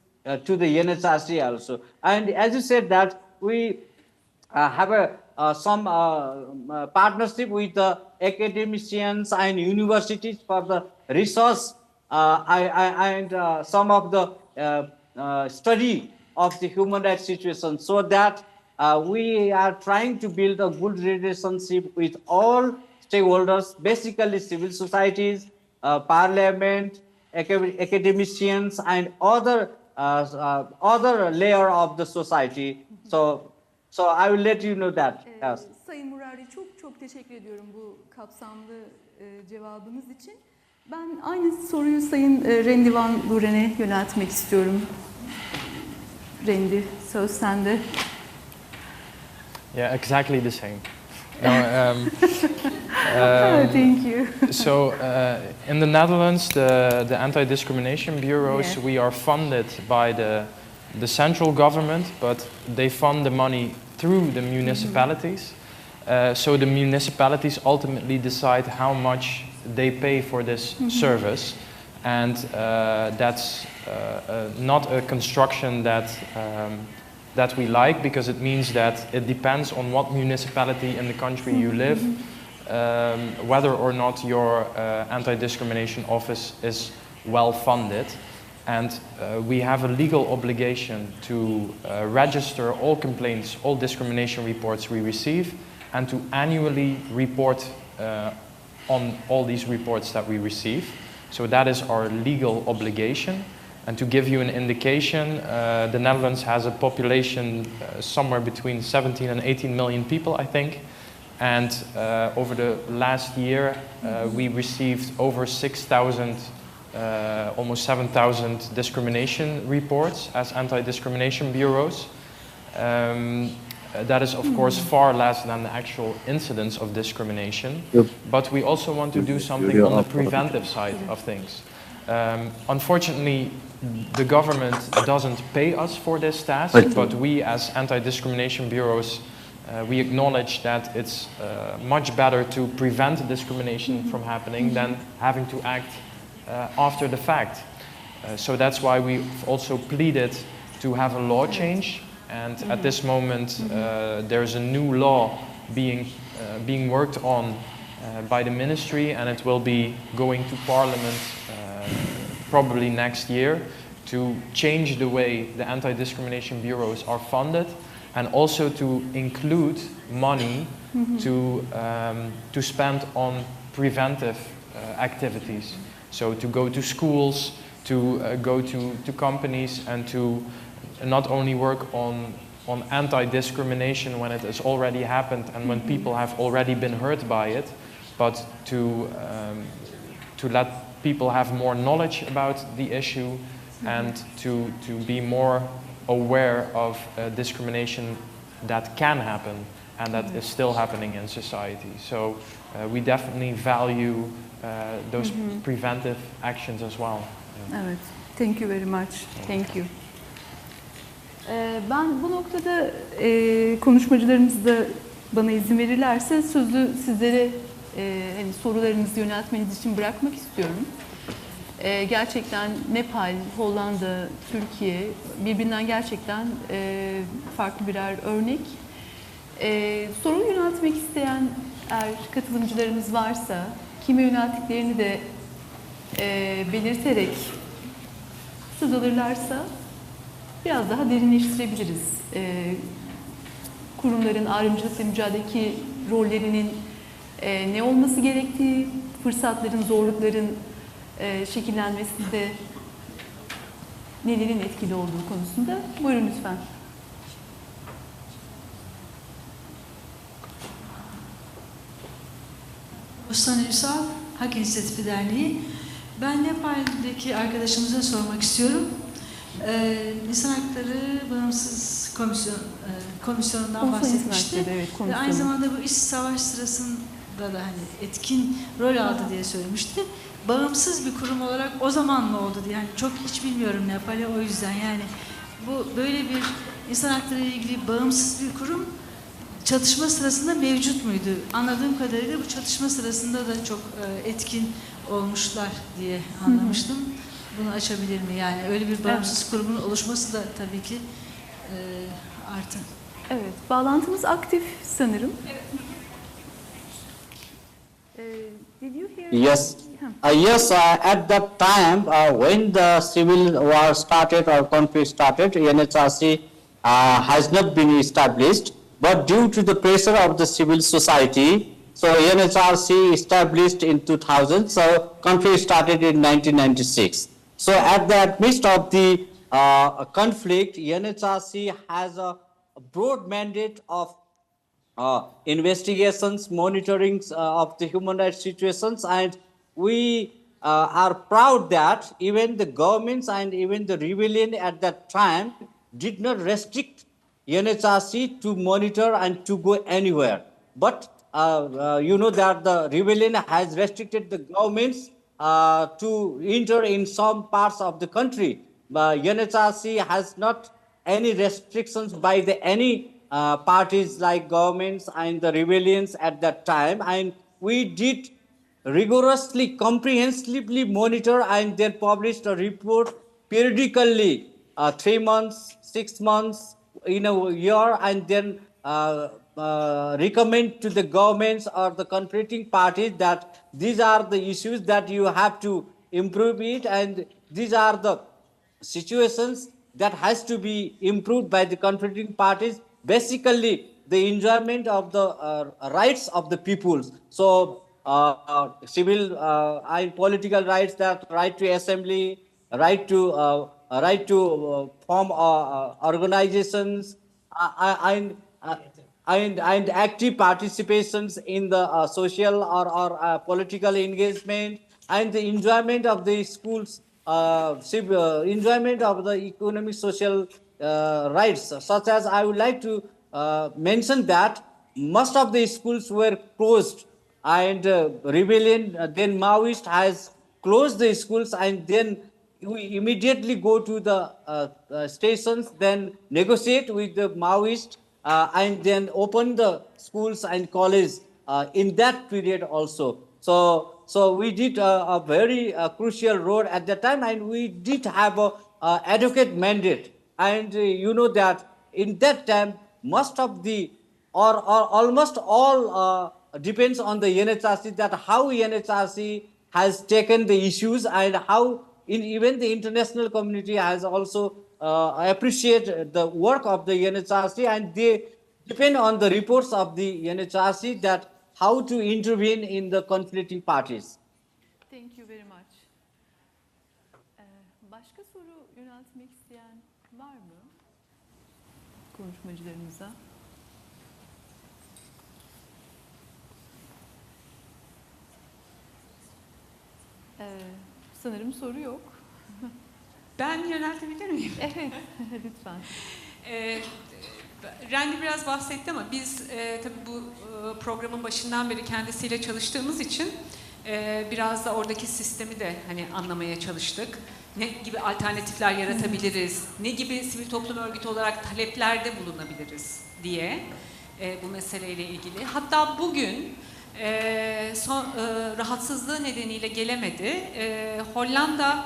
to the NHRC also. And as you said that we have some partnership with the academicians and universities for the research and some of the study of the human rights situation, so that we are trying to build a good relationship with all stakeholders, basically civil societies, parliament, academicians, and other layer of the society. So I will let you know that. Yes. Sayın Murari, çok teşekkür ediyorum bu kapsamlı cevabınız için. Ben aynı soruyu Sayın Rendi Van Buren'e yöneltmek istiyorum. Rendi, söz sende. Yeah, exactly the same. No, Thank you. So in the Netherlands, the Anti-Discrimination Bureaus, Yeah. we are funded by the central government, but they fund the money through the municipalities. So the municipalities ultimately decide how much they pay for this service. And that's not a construction that we like, because it means that it depends on what municipality in the country you live, whether or not your anti-discrimination office is well funded. And we have a legal obligation to register all complaints, all discrimination reports we receive, and to annually report on all these reports that we receive. So that is our legal obligation. And to give you an indication, the Netherlands has a population somewhere between 17 and 18 million people, I think. And over the last year, we received over 6,000, almost 7,000 discrimination reports as anti-discrimination bureaus. That is, of course, far less than the actual incidence of discrimination. But we also want to do something on the preventive side of things. Unfortunately, the government doesn't pay us for this task, but we as anti-discrimination bureaus, we acknowledge that it's much better to prevent discrimination from happening than having to act after the fact. So that's why we've also pleaded to have a law change. And at this moment, there's a new law being worked on by the ministry, and it will be going to Parliament probably next year to change the way the anti-discrimination bureaus are funded, and also to include money to spend on preventive activities. So to go to schools, to go to companies, and to not only work on anti-discrimination when it has already happened and when people have already been hurt by it, but to let people have more knowledge about the issue and to be more aware of discrimination that can happen and that is still happening in society. So we definitely value those preventive actions as well. Evet, thank you very much. Thank you. Ben bu noktada konuşmacılarımız da bana izin verirlerse sözü sizlere hani sorularınızı yöneltmeniz için bırakmak istiyorum. Gerçekten Nepal, Hollanda, Türkiye birbirinden gerçekten farklı birer örnek. Soru yöneltmek isteyen eğer katılımcılarımız varsa kime yönelttiklerini de belirterek söz alırlarsa biraz daha derinleştirebiliriz. Kurumların ayrımcılıkla mücadeledeki rollerinin ne olması gerektiği, fırsatların, zorlukların şekillenmesinde nelerin etkili olduğu konusunda. Buyurun lütfen. Ulusal Hak İnisiyatifi Derneği. Ben Nepal'deki arkadaşımıza sormak istiyorum. İnsan Hakları Bağımsız Komisyonu'ndan bahsetmişti. Evet, ve aynı zamanda bu iç savaş sırasında da hani etkin rol aldı diye söylemişti. Bağımsız bir kurum olarak o zaman mı oldu diye, yani çok hiç bilmiyorum Nepal'i, o yüzden yani bu böyle bir insan hakları ile ilgili bağımsız bir kurum çatışma sırasında mevcut muydu? Anladığım kadarıyla bu çatışma sırasında da çok etkin olmuşlar diye anlamıştım. Bunu açabilir mi? Yani öyle bir bağımsız kurumun oluşması da tabii ki artı. Evet, bağlantımız aktif sanırım. Evet. Did you hear? Yes. Yes, at that time, when the civil war started or conflict started, NHRC has not been established. But due to the pressure of the civil society, so NHRC established in 2000, so conflict started in 1996. So at the midst of the conflict, NHRC has a broad mandate of investigations, monitoring of the human rights situations, and we are proud that even the governments and even the rebellion at that time did not restrict NHRC to monitor and to go anywhere. But you know that the rebellion has restricted the governments to enter in some parts of the country. But UNHRC has not any restrictions by the any parties like governments and the rebellions at that time, and we did rigorously, comprehensively monitor and then published a report periodically, 3 months, 6 months, in a year, and then recommend to the governments or the conflicting parties that these are the issues that you have to improve it, and these are the situations that has to be improved by the conflicting parties. Basically, the enjoyment of the rights of the peoples. So, civil and political rights, that right to assembly, right to form organizations, and active participations in the social or political engagement, and the enjoyment of the schools, enjoyment of the economic social rights, such as I would like to mention that most of the schools were closed, and rebellion, then Maoist has closed the schools, and then we immediately go to the stations, then negotiate with the Maoist, and then open the schools and colleges in that period also. So we did a very crucial role at that time, and we did have a adequate mandate. And you know that in that time, most of the, or almost all depends on the UNHRC, that how UNHRC has taken the issues, and how even the international community has also appreciate the work of the UNHRC, and they depend on the reports of the UNHRC that how to intervene in the conflicting parties. Thank you very much. Başka soru yöneltmek isteyen var mı konuşmacılarımıza? Sanırım soru yok. Ben yöneltebilir miyim? Evet, lütfen. Randy biraz bahsetti ama biz tabii bu programın başından beri kendisiyle çalıştığımız için biraz da oradaki sistemi de hani anlamaya çalıştık. Ne gibi alternatifler yaratabiliriz, ne gibi sivil toplum örgütü olarak taleplerde bulunabiliriz diye bu meseleyle ilgili. Hatta bugün rahatsızlığı nedeniyle gelemedi. Hollanda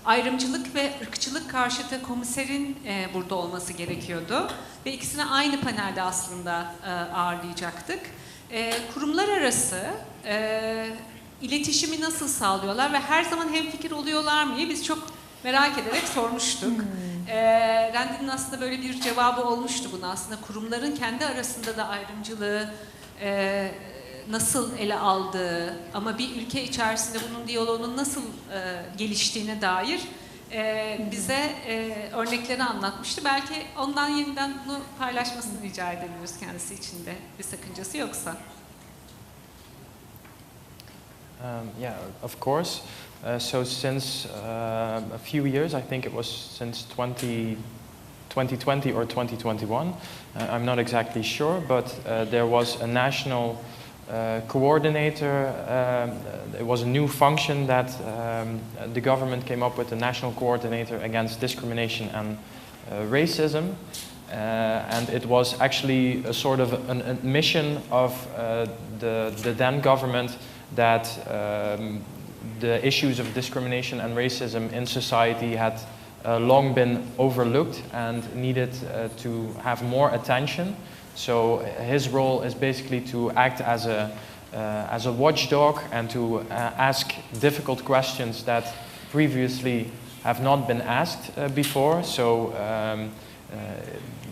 Ayrımcılık ve ırkçılık karşıtı komiserin burada olması gerekiyordu. Ve ikisini aynı panelde aslında ağırlayacaktık. Kurumlar arası iletişimi nasıl sağlıyorlar ve her zaman hemfikir oluyorlar mı diye biz çok merak ederek sormuştuk. Randy'nin aslında böyle bir cevabı olmuştu buna. Aslında kurumların kendi arasında da ayrımcılığı nasıl ele aldığı ama bir ülke içerisinde bunun diyaloğunun nasıl geliştiğine dair bize örnekleri anlatmıştı. Belki ondan yeniden bunu paylaşmasını rica edebiliriz kendisi için de, bir sakıncası yoksa. Yeah, of course. So since a few years, I think it was since 2020 or 2021, I'm not exactly sure, but there was a national coordinator. It was a new function that the government came up with, a national coordinator against discrimination and racism. And it was actually a sort of an admission of the then government that the issues of discrimination and racism in society had long been overlooked and needed to have more attention. So his role is basically to act as a watchdog and to ask difficult questions that previously have not been asked before. So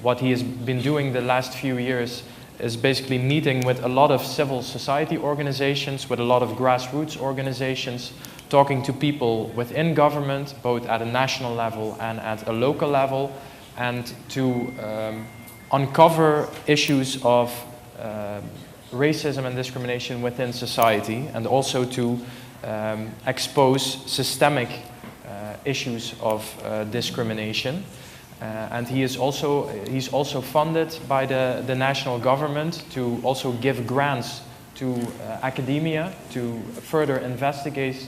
what he has been doing the last few years is basically meeting with a lot of civil society organizations, with a lot of grassroots organizations, talking to people within government, both at a national level and at a local level, and to uncover issues of racism and discrimination within society, and also to expose systemic issues of discrimination. And he's also funded by the national government to also give grants to academia to further investigate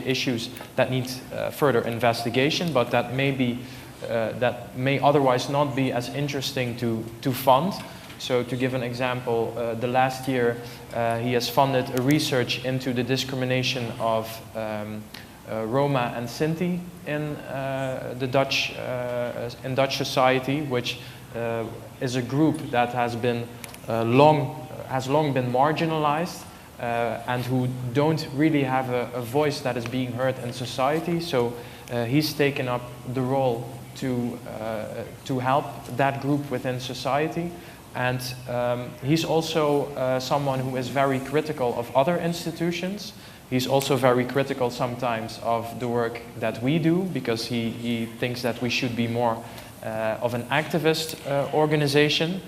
issues that need further investigation, but that may otherwise not be as interesting to fund. So to give an example, the last year he has funded a research into the discrimination of Roma and Sinti in the Dutch society, which is a group that has long been marginalized and who don't really have a voice that is being heard in society. So he's taken up the role to help that group within society. And he's also someone who is very critical of other institutions. He's also very critical sometimes of the work that we do, because he thinks that we should be more of an activist organization.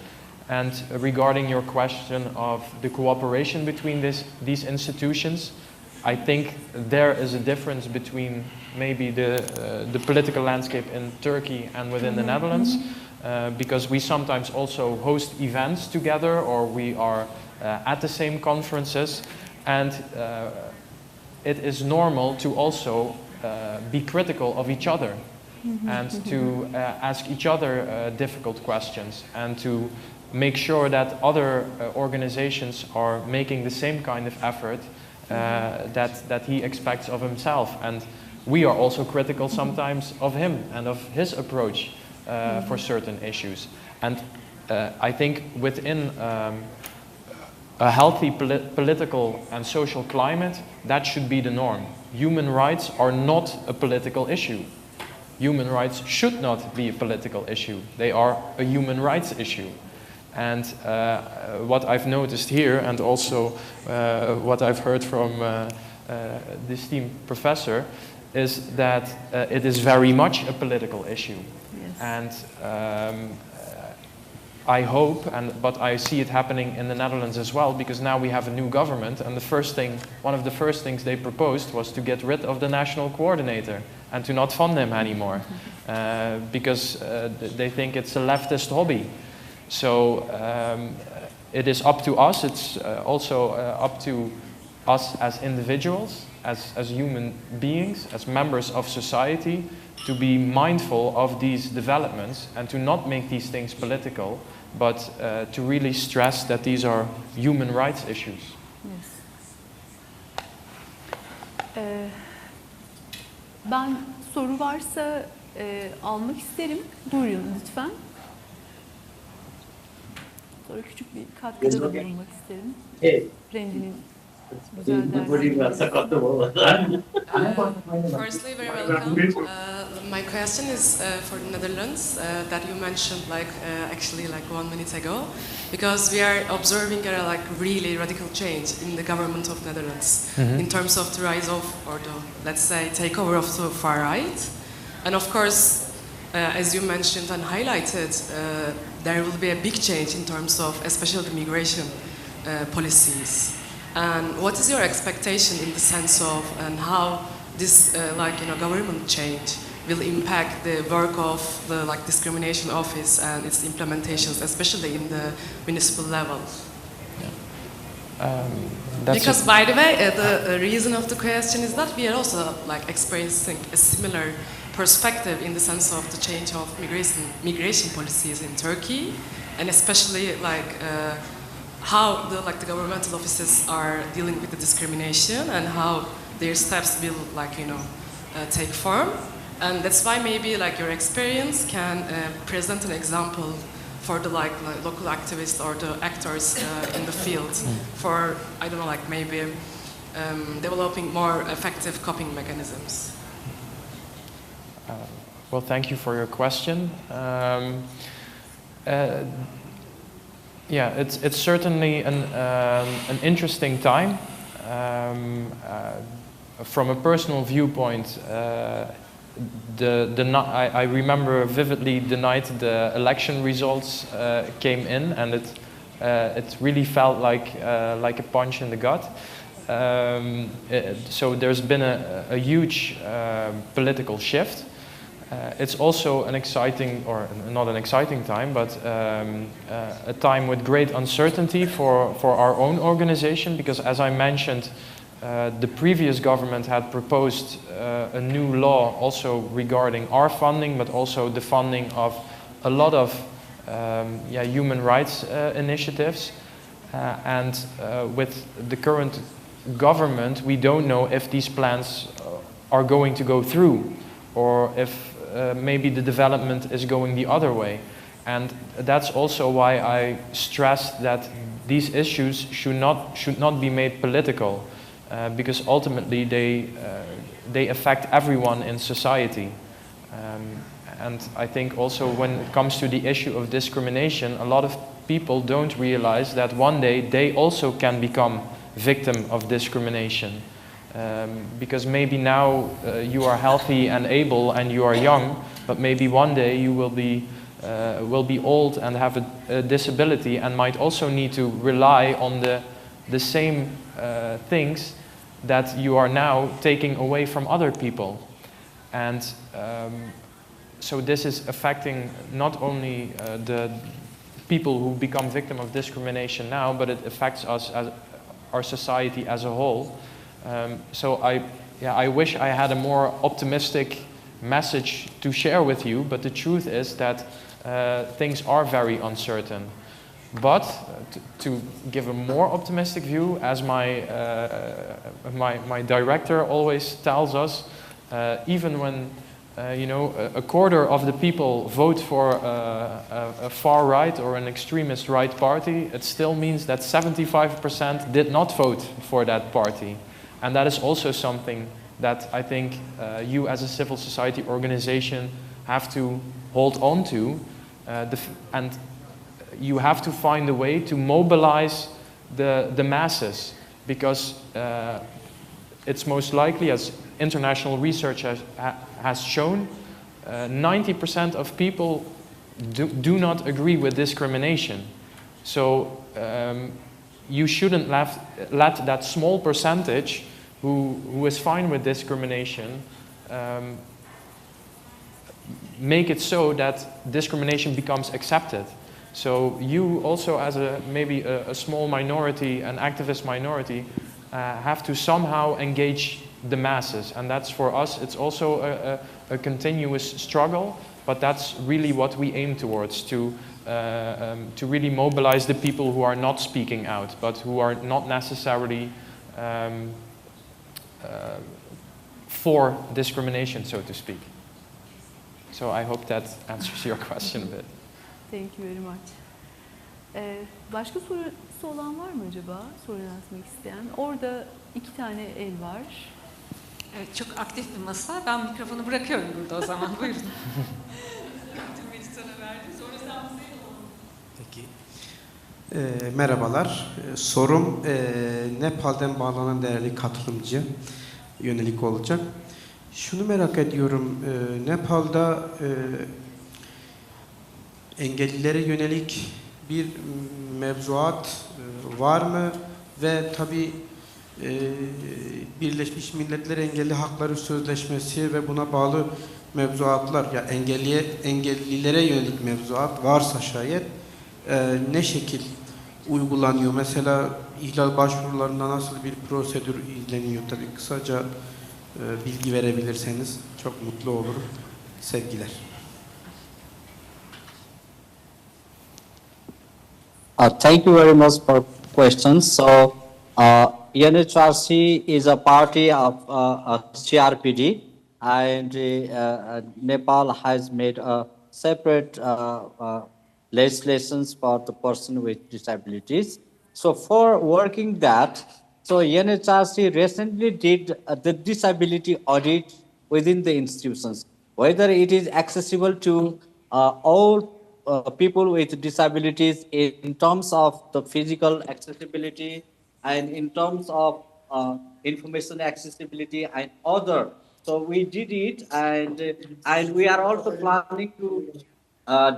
And regarding your question of the cooperation between these institutions, I think there is a difference between maybe the political landscape in Turkey and within the Netherlands, because we sometimes also host events together, or we are at the same conferences, and it is normal to also be critical of each other and to ask each other difficult questions, and to make sure that other organizations are making the same kind of effort that he expects of himself. And we are also critical sometimes of him and of his approach for certain issues. And I think within a healthy political and social climate, that should be the norm. Human rights are not a political issue. Human rights should not be a political issue. They are a human rights issue. And what I've noticed here, and also what I've heard from the esteemed professor, is that it is very much a political issue. Yes. And I hope, but I see it happening in the Netherlands as well, because now we have a new government, and one of the first things they proposed was to get rid of the national coordinator and to not fund him anymore, because they think it's a leftist hobby. So it is up to us, it's also up to us as individuals, as human beings, as members of society, to be mindful of these developments and to not make these things political, but to really stress that these are human rights issues. Yes. Ben soru varsa almak isterim. Buyurun lütfen. Sonra küçük bir katkıda da bulunmak isterim. Randy'nin güzel dersi. Firstly, very welcome. My question is for the Netherlands that you mentioned actually 1 minute ago, because we are observing a really radical change in the government of Netherlands in terms of the rise of, or the, let's say, takeover of the far right. And of course, as you mentioned and highlighted, there will be a big change in terms of especially the migration policies. And what is your expectation in the sense of and how this government change will impact the work of the discrimination office and its implementations, especially in the municipal level? Because by the way, the reason of the question is that we are also experiencing a similar perspective in the sense of the change of migration policies in Turkey, and especially how the governmental offices are dealing with the discrimination and how their steps will take form. And that's why maybe your experience can present an example for the local activists or the actors in the field for, I don't know, maybe developing more effective coping mechanisms. Well, thank you for your question. Yeah, it's certainly an interesting time. From a personal viewpoint, I remember vividly the night the election results came in, and it really felt like a punch in the gut. So there's been a huge political shift. It's also an exciting, or not an exciting time, but a time with great uncertainty for our own organization, because as I mentioned, the previous government had proposed a new law also regarding our funding, but also the funding of a lot of human rights initiatives. And with the current government, we don't know if these plans are going to go through, or if maybe the development is going the other way. And that's also why I stress that these issues should not be made political, because ultimately they affect everyone in society. And I think also when it comes to the issue of discrimination, a lot of people don't realize that one day they also can become victim of discrimination. Because maybe now you are healthy and able and you are young, but maybe one day you will be old and have a disability and might also need to rely on the same things that you are now taking away from other people. And so this is affecting not only the people who become victim of discrimination now, but it affects us as our society as a whole. So I wish I had a more optimistic message to share with you, but the truth is that things are very uncertain. But to give a more optimistic view, as my director always tells us, even when a quarter of the people vote for a far right or an extremist right party, it still means that 75% did not vote for that party. And that is also something that I think you as a civil society organization have to hold on to, and you have to find a way to mobilize the masses, because it's most likely, as international research has shown, 90% of people do not agree with discrimination. So you shouldn't let that small percentage who is fine with discrimination make it so that discrimination becomes accepted. So you also, as maybe a small minority, an activist minority, have to somehow engage the masses, and that's for us. It's also a continuous struggle, but that's really what we aim towards, to really mobilize the people who are not speaking out, but who are not necessarily for discrimination, so to speak. So I hope that answers your question a bit. Thank you very much. Başka sorusu olan var mı acaba? Soru yazmak isteyen. Orada 2 tane el var. Evet, çok aktif bir masa. Ben mikrofonu bırakıyorum burada o zaman. Buyurun. Peki. Merhabalar. Sorum Nepal'den bağlanan değerli katılımcı yönelik olacak. Şunu merak ediyorum. Nepal'da engellilere yönelik bir mevzuat var mı? Ve tabii Birleşmiş Milletler Engelli Hakları Sözleşmesi ve buna bağlı mevzuatlar, ya engellilere yönelik mevzuat varsa şayet ne şekil uygulanıyor? Mesela ihlal başvurularında nasıl bir prosedür izleniyor? Tabii kısaca bilgi verebilirseniz çok mutlu olurum. Sevgiler. Thank you very much for questions. So, UNHRC is a party of CRPD, and Nepal has made a separate legislations for the person with disabilities. So, for working that, so UNHRC recently did the disability audit within the institutions, whether it is accessible to all people with disabilities in terms of the physical accessibility and in terms of information accessibility and other. So we did it, and we are also planning to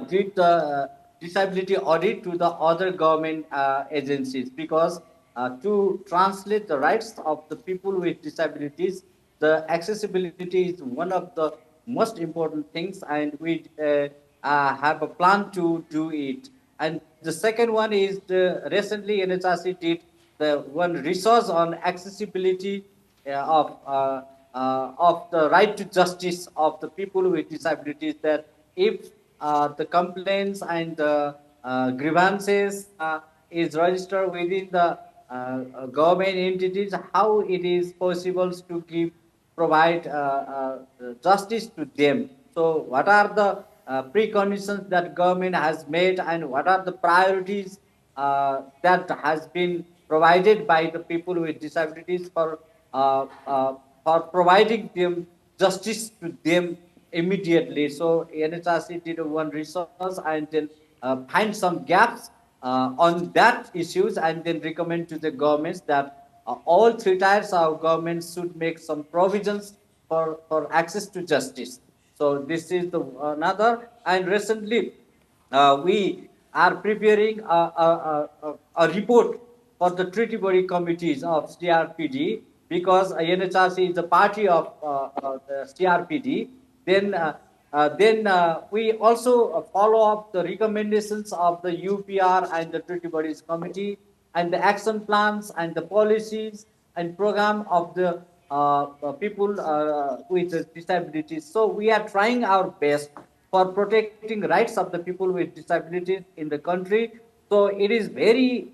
do the disability audit to the other government agencies, because to translate the rights of the people with disabilities, the accessibility is one of the most important things, and we have a plan to do it. And the second one is recently NHRC did the one resource on accessibility of the right to justice of the people with disabilities, that if the complaints and grievances is registered within the government entities, how it is possible to provide justice to them. So what are the preconditions that government has made, and what are the priorities that has been provided by the people with disabilities for providing them justice to them immediately. So NHRC did one resource and then find some gaps on that issues, and then recommend to the governments that all three tiers of governments should make some provisions for access to justice. So this is the another. And recently we are preparing a report for the treaty body committees of CRPD, because NHRC is a party of the CRPD. Then we also follow up the recommendations of the UPR and the Treaty Bodies Committee, and the action plans and the policies and program of the people with disabilities. So we are trying our best for protecting rights of the people with disabilities in the country. So it is very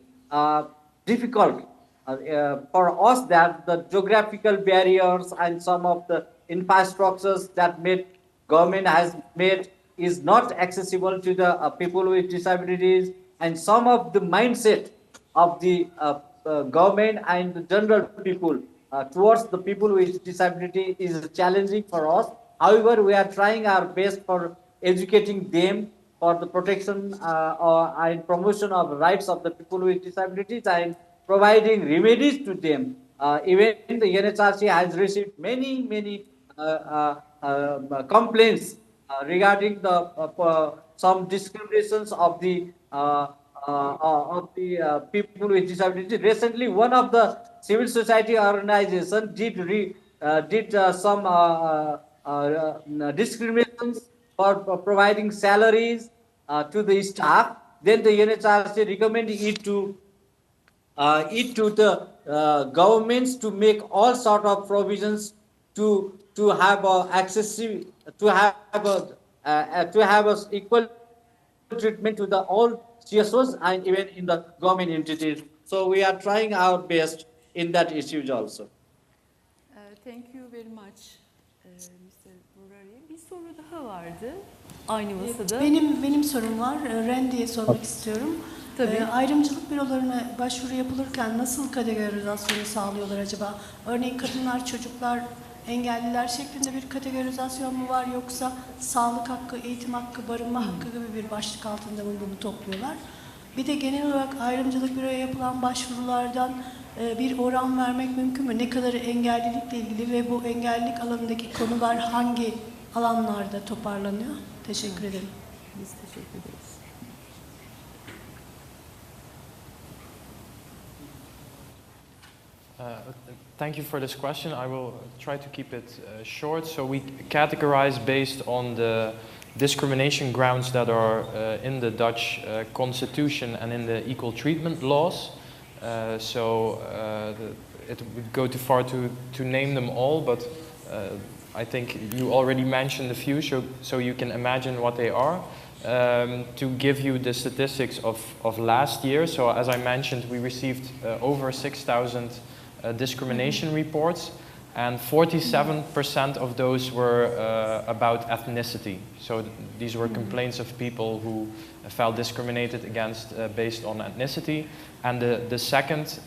difficult for us that the geographical barriers and some of the infrastructures that government has made is not accessible to the people with disabilities, and some of the mindset of the government and the general people towards the people with disability is challenging for us. However, we are trying our best for educating them for the protection and promotion of the rights of the people with disabilities, and providing remedies to them. Even the NHRC has received many complaints regarding the some discriminations of the people with disabilities. Recently, one of the civil society organization did some discriminations for providing salaries to the staff. Then the NHRC recommended it to the governments to make all sort of provisions to have a equal treatment to the all CSOs and even in the government entities. So we are trying our best in that issues also. Thank you very much, Mr. Murari. Bir soru daha vardı aynı masada. Benim sorum var. Randy'ye sormak istiyorum. Tabii. Ayrımcılık bürolarına başvuru yapılırken nasıl kategorizasyonu sağlıyorlar acaba? Örneğin kadınlar, çocuklar, engelliler şeklinde bir kategorizasyon mu var, yoksa sağlık hakkı, eğitim hakkı, barınma hakkı gibi bir başlık altında mı bunu topluyorlar? Bir de genel olarak ayrımcılık büroya yapılan başvurulardan bir oran vermek mümkün mü? Ne kadarı engellilikle ilgili ve bu engellilik alanındaki konular hangi alanlarda toparlanıyor? Teşekkür ederim. Biz teşekkür ederiz. Thank you for this question. I will try to keep it short. So we categorize based on the discrimination grounds that are in the Dutch constitution and in the equal treatment laws. It would go too far to name them all, but I think you already mentioned a few, so you can imagine what they are. To give you the statistics of last year, so as I mentioned, we received over 6,000 discrimination reports, and 47% of those were about ethnicity. So these were complaints of people who felt discriminated against based on ethnicity. And the second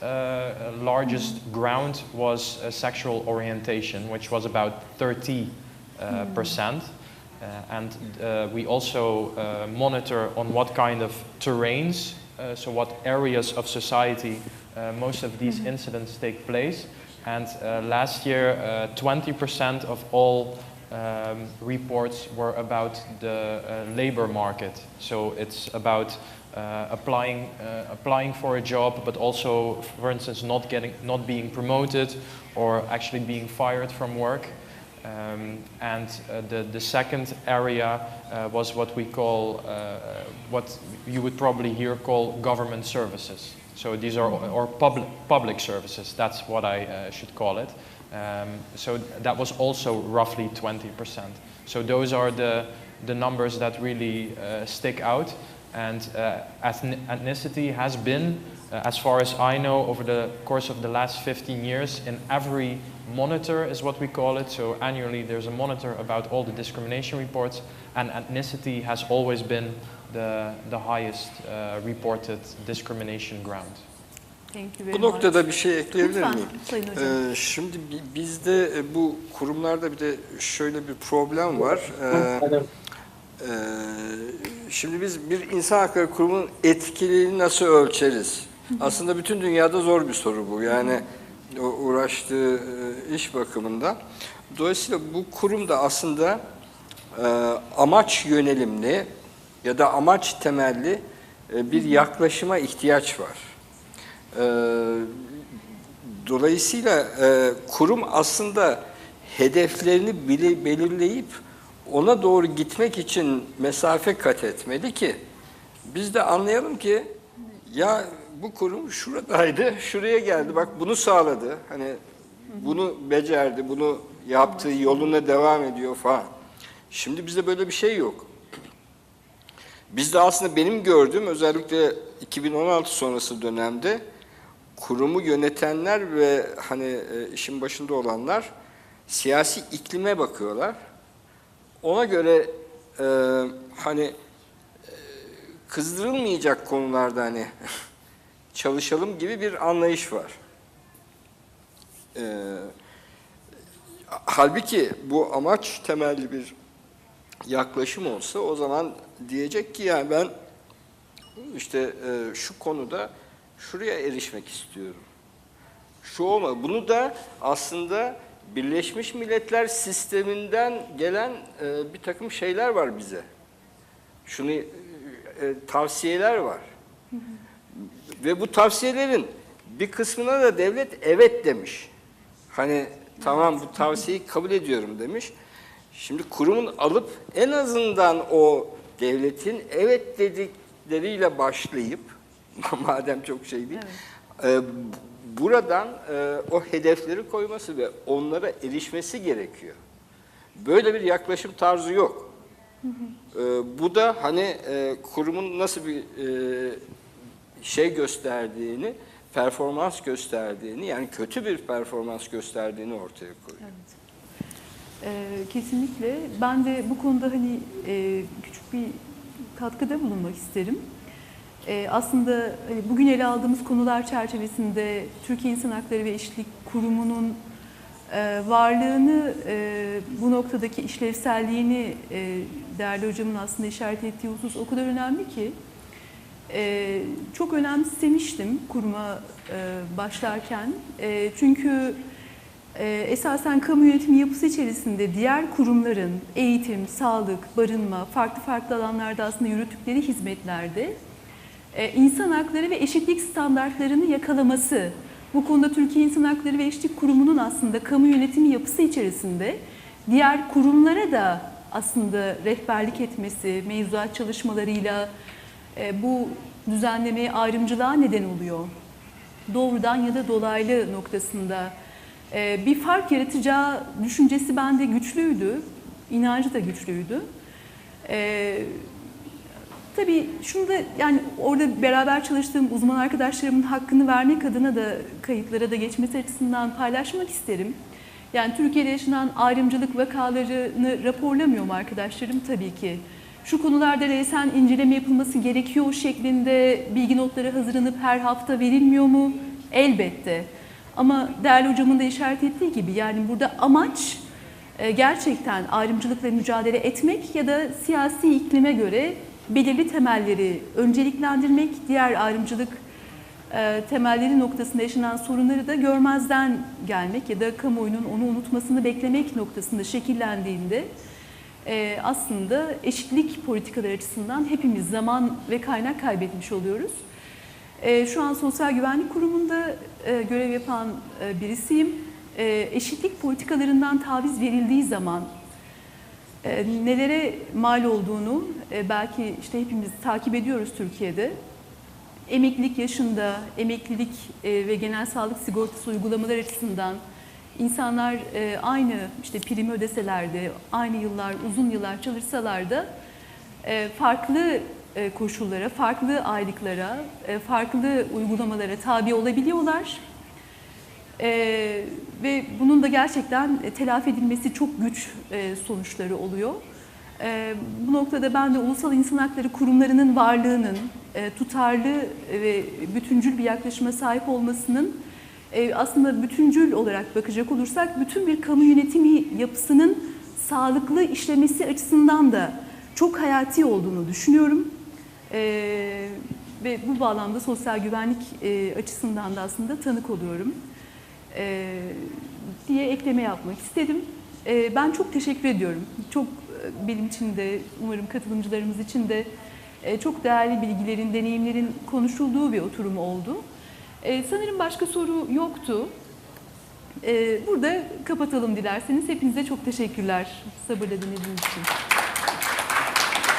largest ground was sexual orientation, which was about 30%. And we also monitor on what kind of terrains, so what areas of society most of these incidents take place. And last year, 20% of all reports were about the labor market. So it's about applying for a job, but also, for instance, not being promoted or actually being fired from work. And the second area was what we call, what you would probably here call government services. So these are or public services, that's what I should call it. So that was also roughly 20%. So those are the numbers that really stick out. And ethnicity has been, as far as I know, over the course of the last 15 years, in every monitor is what we call it. So annually there's a monitor about all the discrimination reports, and ethnicity has always been the highest reported discrimination ground. Bu noktada bir şey ekleyebilir miyim? Sayın Hocam. Şimdi bizde bu kurumlarda bir de şöyle bir problem var. Şimdi biz bir insan hakları kurumunun etkililiğini nasıl ölçeriz? Aslında bütün dünyada zor bir soru bu. Yani uğraştığı iş bakımından. Dolayısıyla bu kurumda aslında amaç yönelimli ya da amaç temelli bir yaklaşıma ihtiyaç var. Dolayısıyla kurum aslında hedeflerini belirleyip ona doğru gitmek için mesafe kat etmeli ki biz de anlayalım ki ya bu kurum şuradaydı, şuraya geldi, bak bunu sağladı, hani bunu becerdi, bunu yaptığı yoluna devam ediyor falan. Şimdi bizde böyle bir şey yok. Bizde aslında benim gördüğüm özellikle 2016 sonrası dönemde kurumu yönetenler ve hani işin başında olanlar siyasi iklime bakıyorlar. Ona göre hani kızdırılmayacak konularda hani çalışalım gibi bir anlayış var. Halbuki bu amaç temelli bir yaklaşım olsa o zaman diyecek ki yani ben işte şu konuda şuraya erişmek istiyorum. Şu olmalı. Bunu da aslında Birleşmiş Milletler sisteminden gelen bir takım şeyler var bize. Şunu tavsiyeler var. Ve bu tavsiyelerin bir kısmına da devlet evet demiş. Hani tamam bu tavsiyeyi kabul ediyorum demiş. Şimdi kurumun alıp en azından o devletin evet dedikleriyle başlayıp madem çok şey değil, buradan o hedefleri koyması ve onlara erişmesi gerekiyor. Böyle bir yaklaşım tarzı yok. Bu da hani kurumun nasıl bir şey gösterdiğini, performans gösterdiğini, yani kötü bir performans gösterdiğini ortaya koyuyor. Evet. Kesinlikle. Ben de bu konuda hani küçük bir katkıda bulunmak isterim. Aslında bugün ele aldığımız konular çerçevesinde Türkiye İnsan Hakları ve Eşitlik Kurumu'nun varlığını, bu noktadaki işlevselliğini değerli hocamın aslında işaret ettiği husus o kadar önemli ki çok önemsemiştim kuruma başlarken. Çünkü esasen kamu yönetimi yapısı içerisinde diğer kurumların eğitim, sağlık, barınma, farklı alanlarda aslında yürüttükleri hizmetlerde insan hakları ve eşitlik standartlarını yakalaması, bu konuda Türkiye İnsan Hakları ve Eşitlik Kurumu'nun aslında kamu yönetimi yapısı içerisinde diğer kurumlara da aslında rehberlik etmesi, mevzuat çalışmalarıyla bu düzenlemeye ayrımcılığa neden oluyor. Doğrudan ya da dolaylı noktasında bir fark yaratacağı düşüncesi bende güçlüydü, inancı da güçlüydü. Tabii şunu da yani orada beraber çalıştığım uzman arkadaşlarımın hakkını vermek adına da kayıtlara da geçmesi açısından paylaşmak isterim. Yani Türkiye'de yaşanan ayrımcılık vakalarını raporlamıyor mu arkadaşlarım? Tabii ki. Şu konularda resen inceleme yapılması gerekiyor şeklinde bilgi notları hazırlanıp her hafta verilmiyor mu? Elbette. Ama değerli hocamın da işaret ettiği gibi yani burada amaç gerçekten ayrımcılıkla mücadele etmek ya da siyasi iklime göre belirli temelleri önceliklendirmek, diğer ayrımcılık temelleri noktasında yaşanan sorunları da görmezden gelmek ya da kamuoyunun onu unutmasını beklemek noktasında şekillendiğinde aslında eşitlik politikaları açısından hepimiz zaman ve kaynak kaybetmiş oluyoruz. Şu an Sosyal Güvenlik Kurumu'nda görev yapan birisiyim. eşitlik politikalarından taviz verildiği zaman nelere mal olduğunu belki işte hepimiz takip ediyoruz Türkiye'de. Emeklilik yaşında, emeklilik ve genel sağlık sigortası uygulamalar açısından insanlar aynı işte primi ödeseler de, aynı yıllar, uzun yıllar çalışsalar da farklı koşullara, farklı aylıklara, farklı uygulamalara tabi olabiliyorlar. Ve bunun da gerçekten telafi edilmesi çok güç sonuçları oluyor. Bu noktada ben de ulusal insan hakları kurumlarının varlığının tutarlı ve bütüncül bir yaklaşıma sahip olmasının aslında bütüncül olarak bakacak olursak bütün bir kamu yönetimi yapısının sağlıklı işlemesi açısından da çok hayati olduğunu düşünüyorum. Ve bu bağlamda sosyal güvenlik açısından da aslında tanık oluyorum diye ekleme yapmak istedim. Ben çok teşekkür ediyorum. Çok benim için de, umarım katılımcılarımız için de çok değerli bilgilerin, deneyimlerin konuşulduğu bir oturum oldu. Sanırım başka soru yoktu. Burada kapatalım dilerseniz. Hepinize çok teşekkürler sabırla dinlediğiniz için.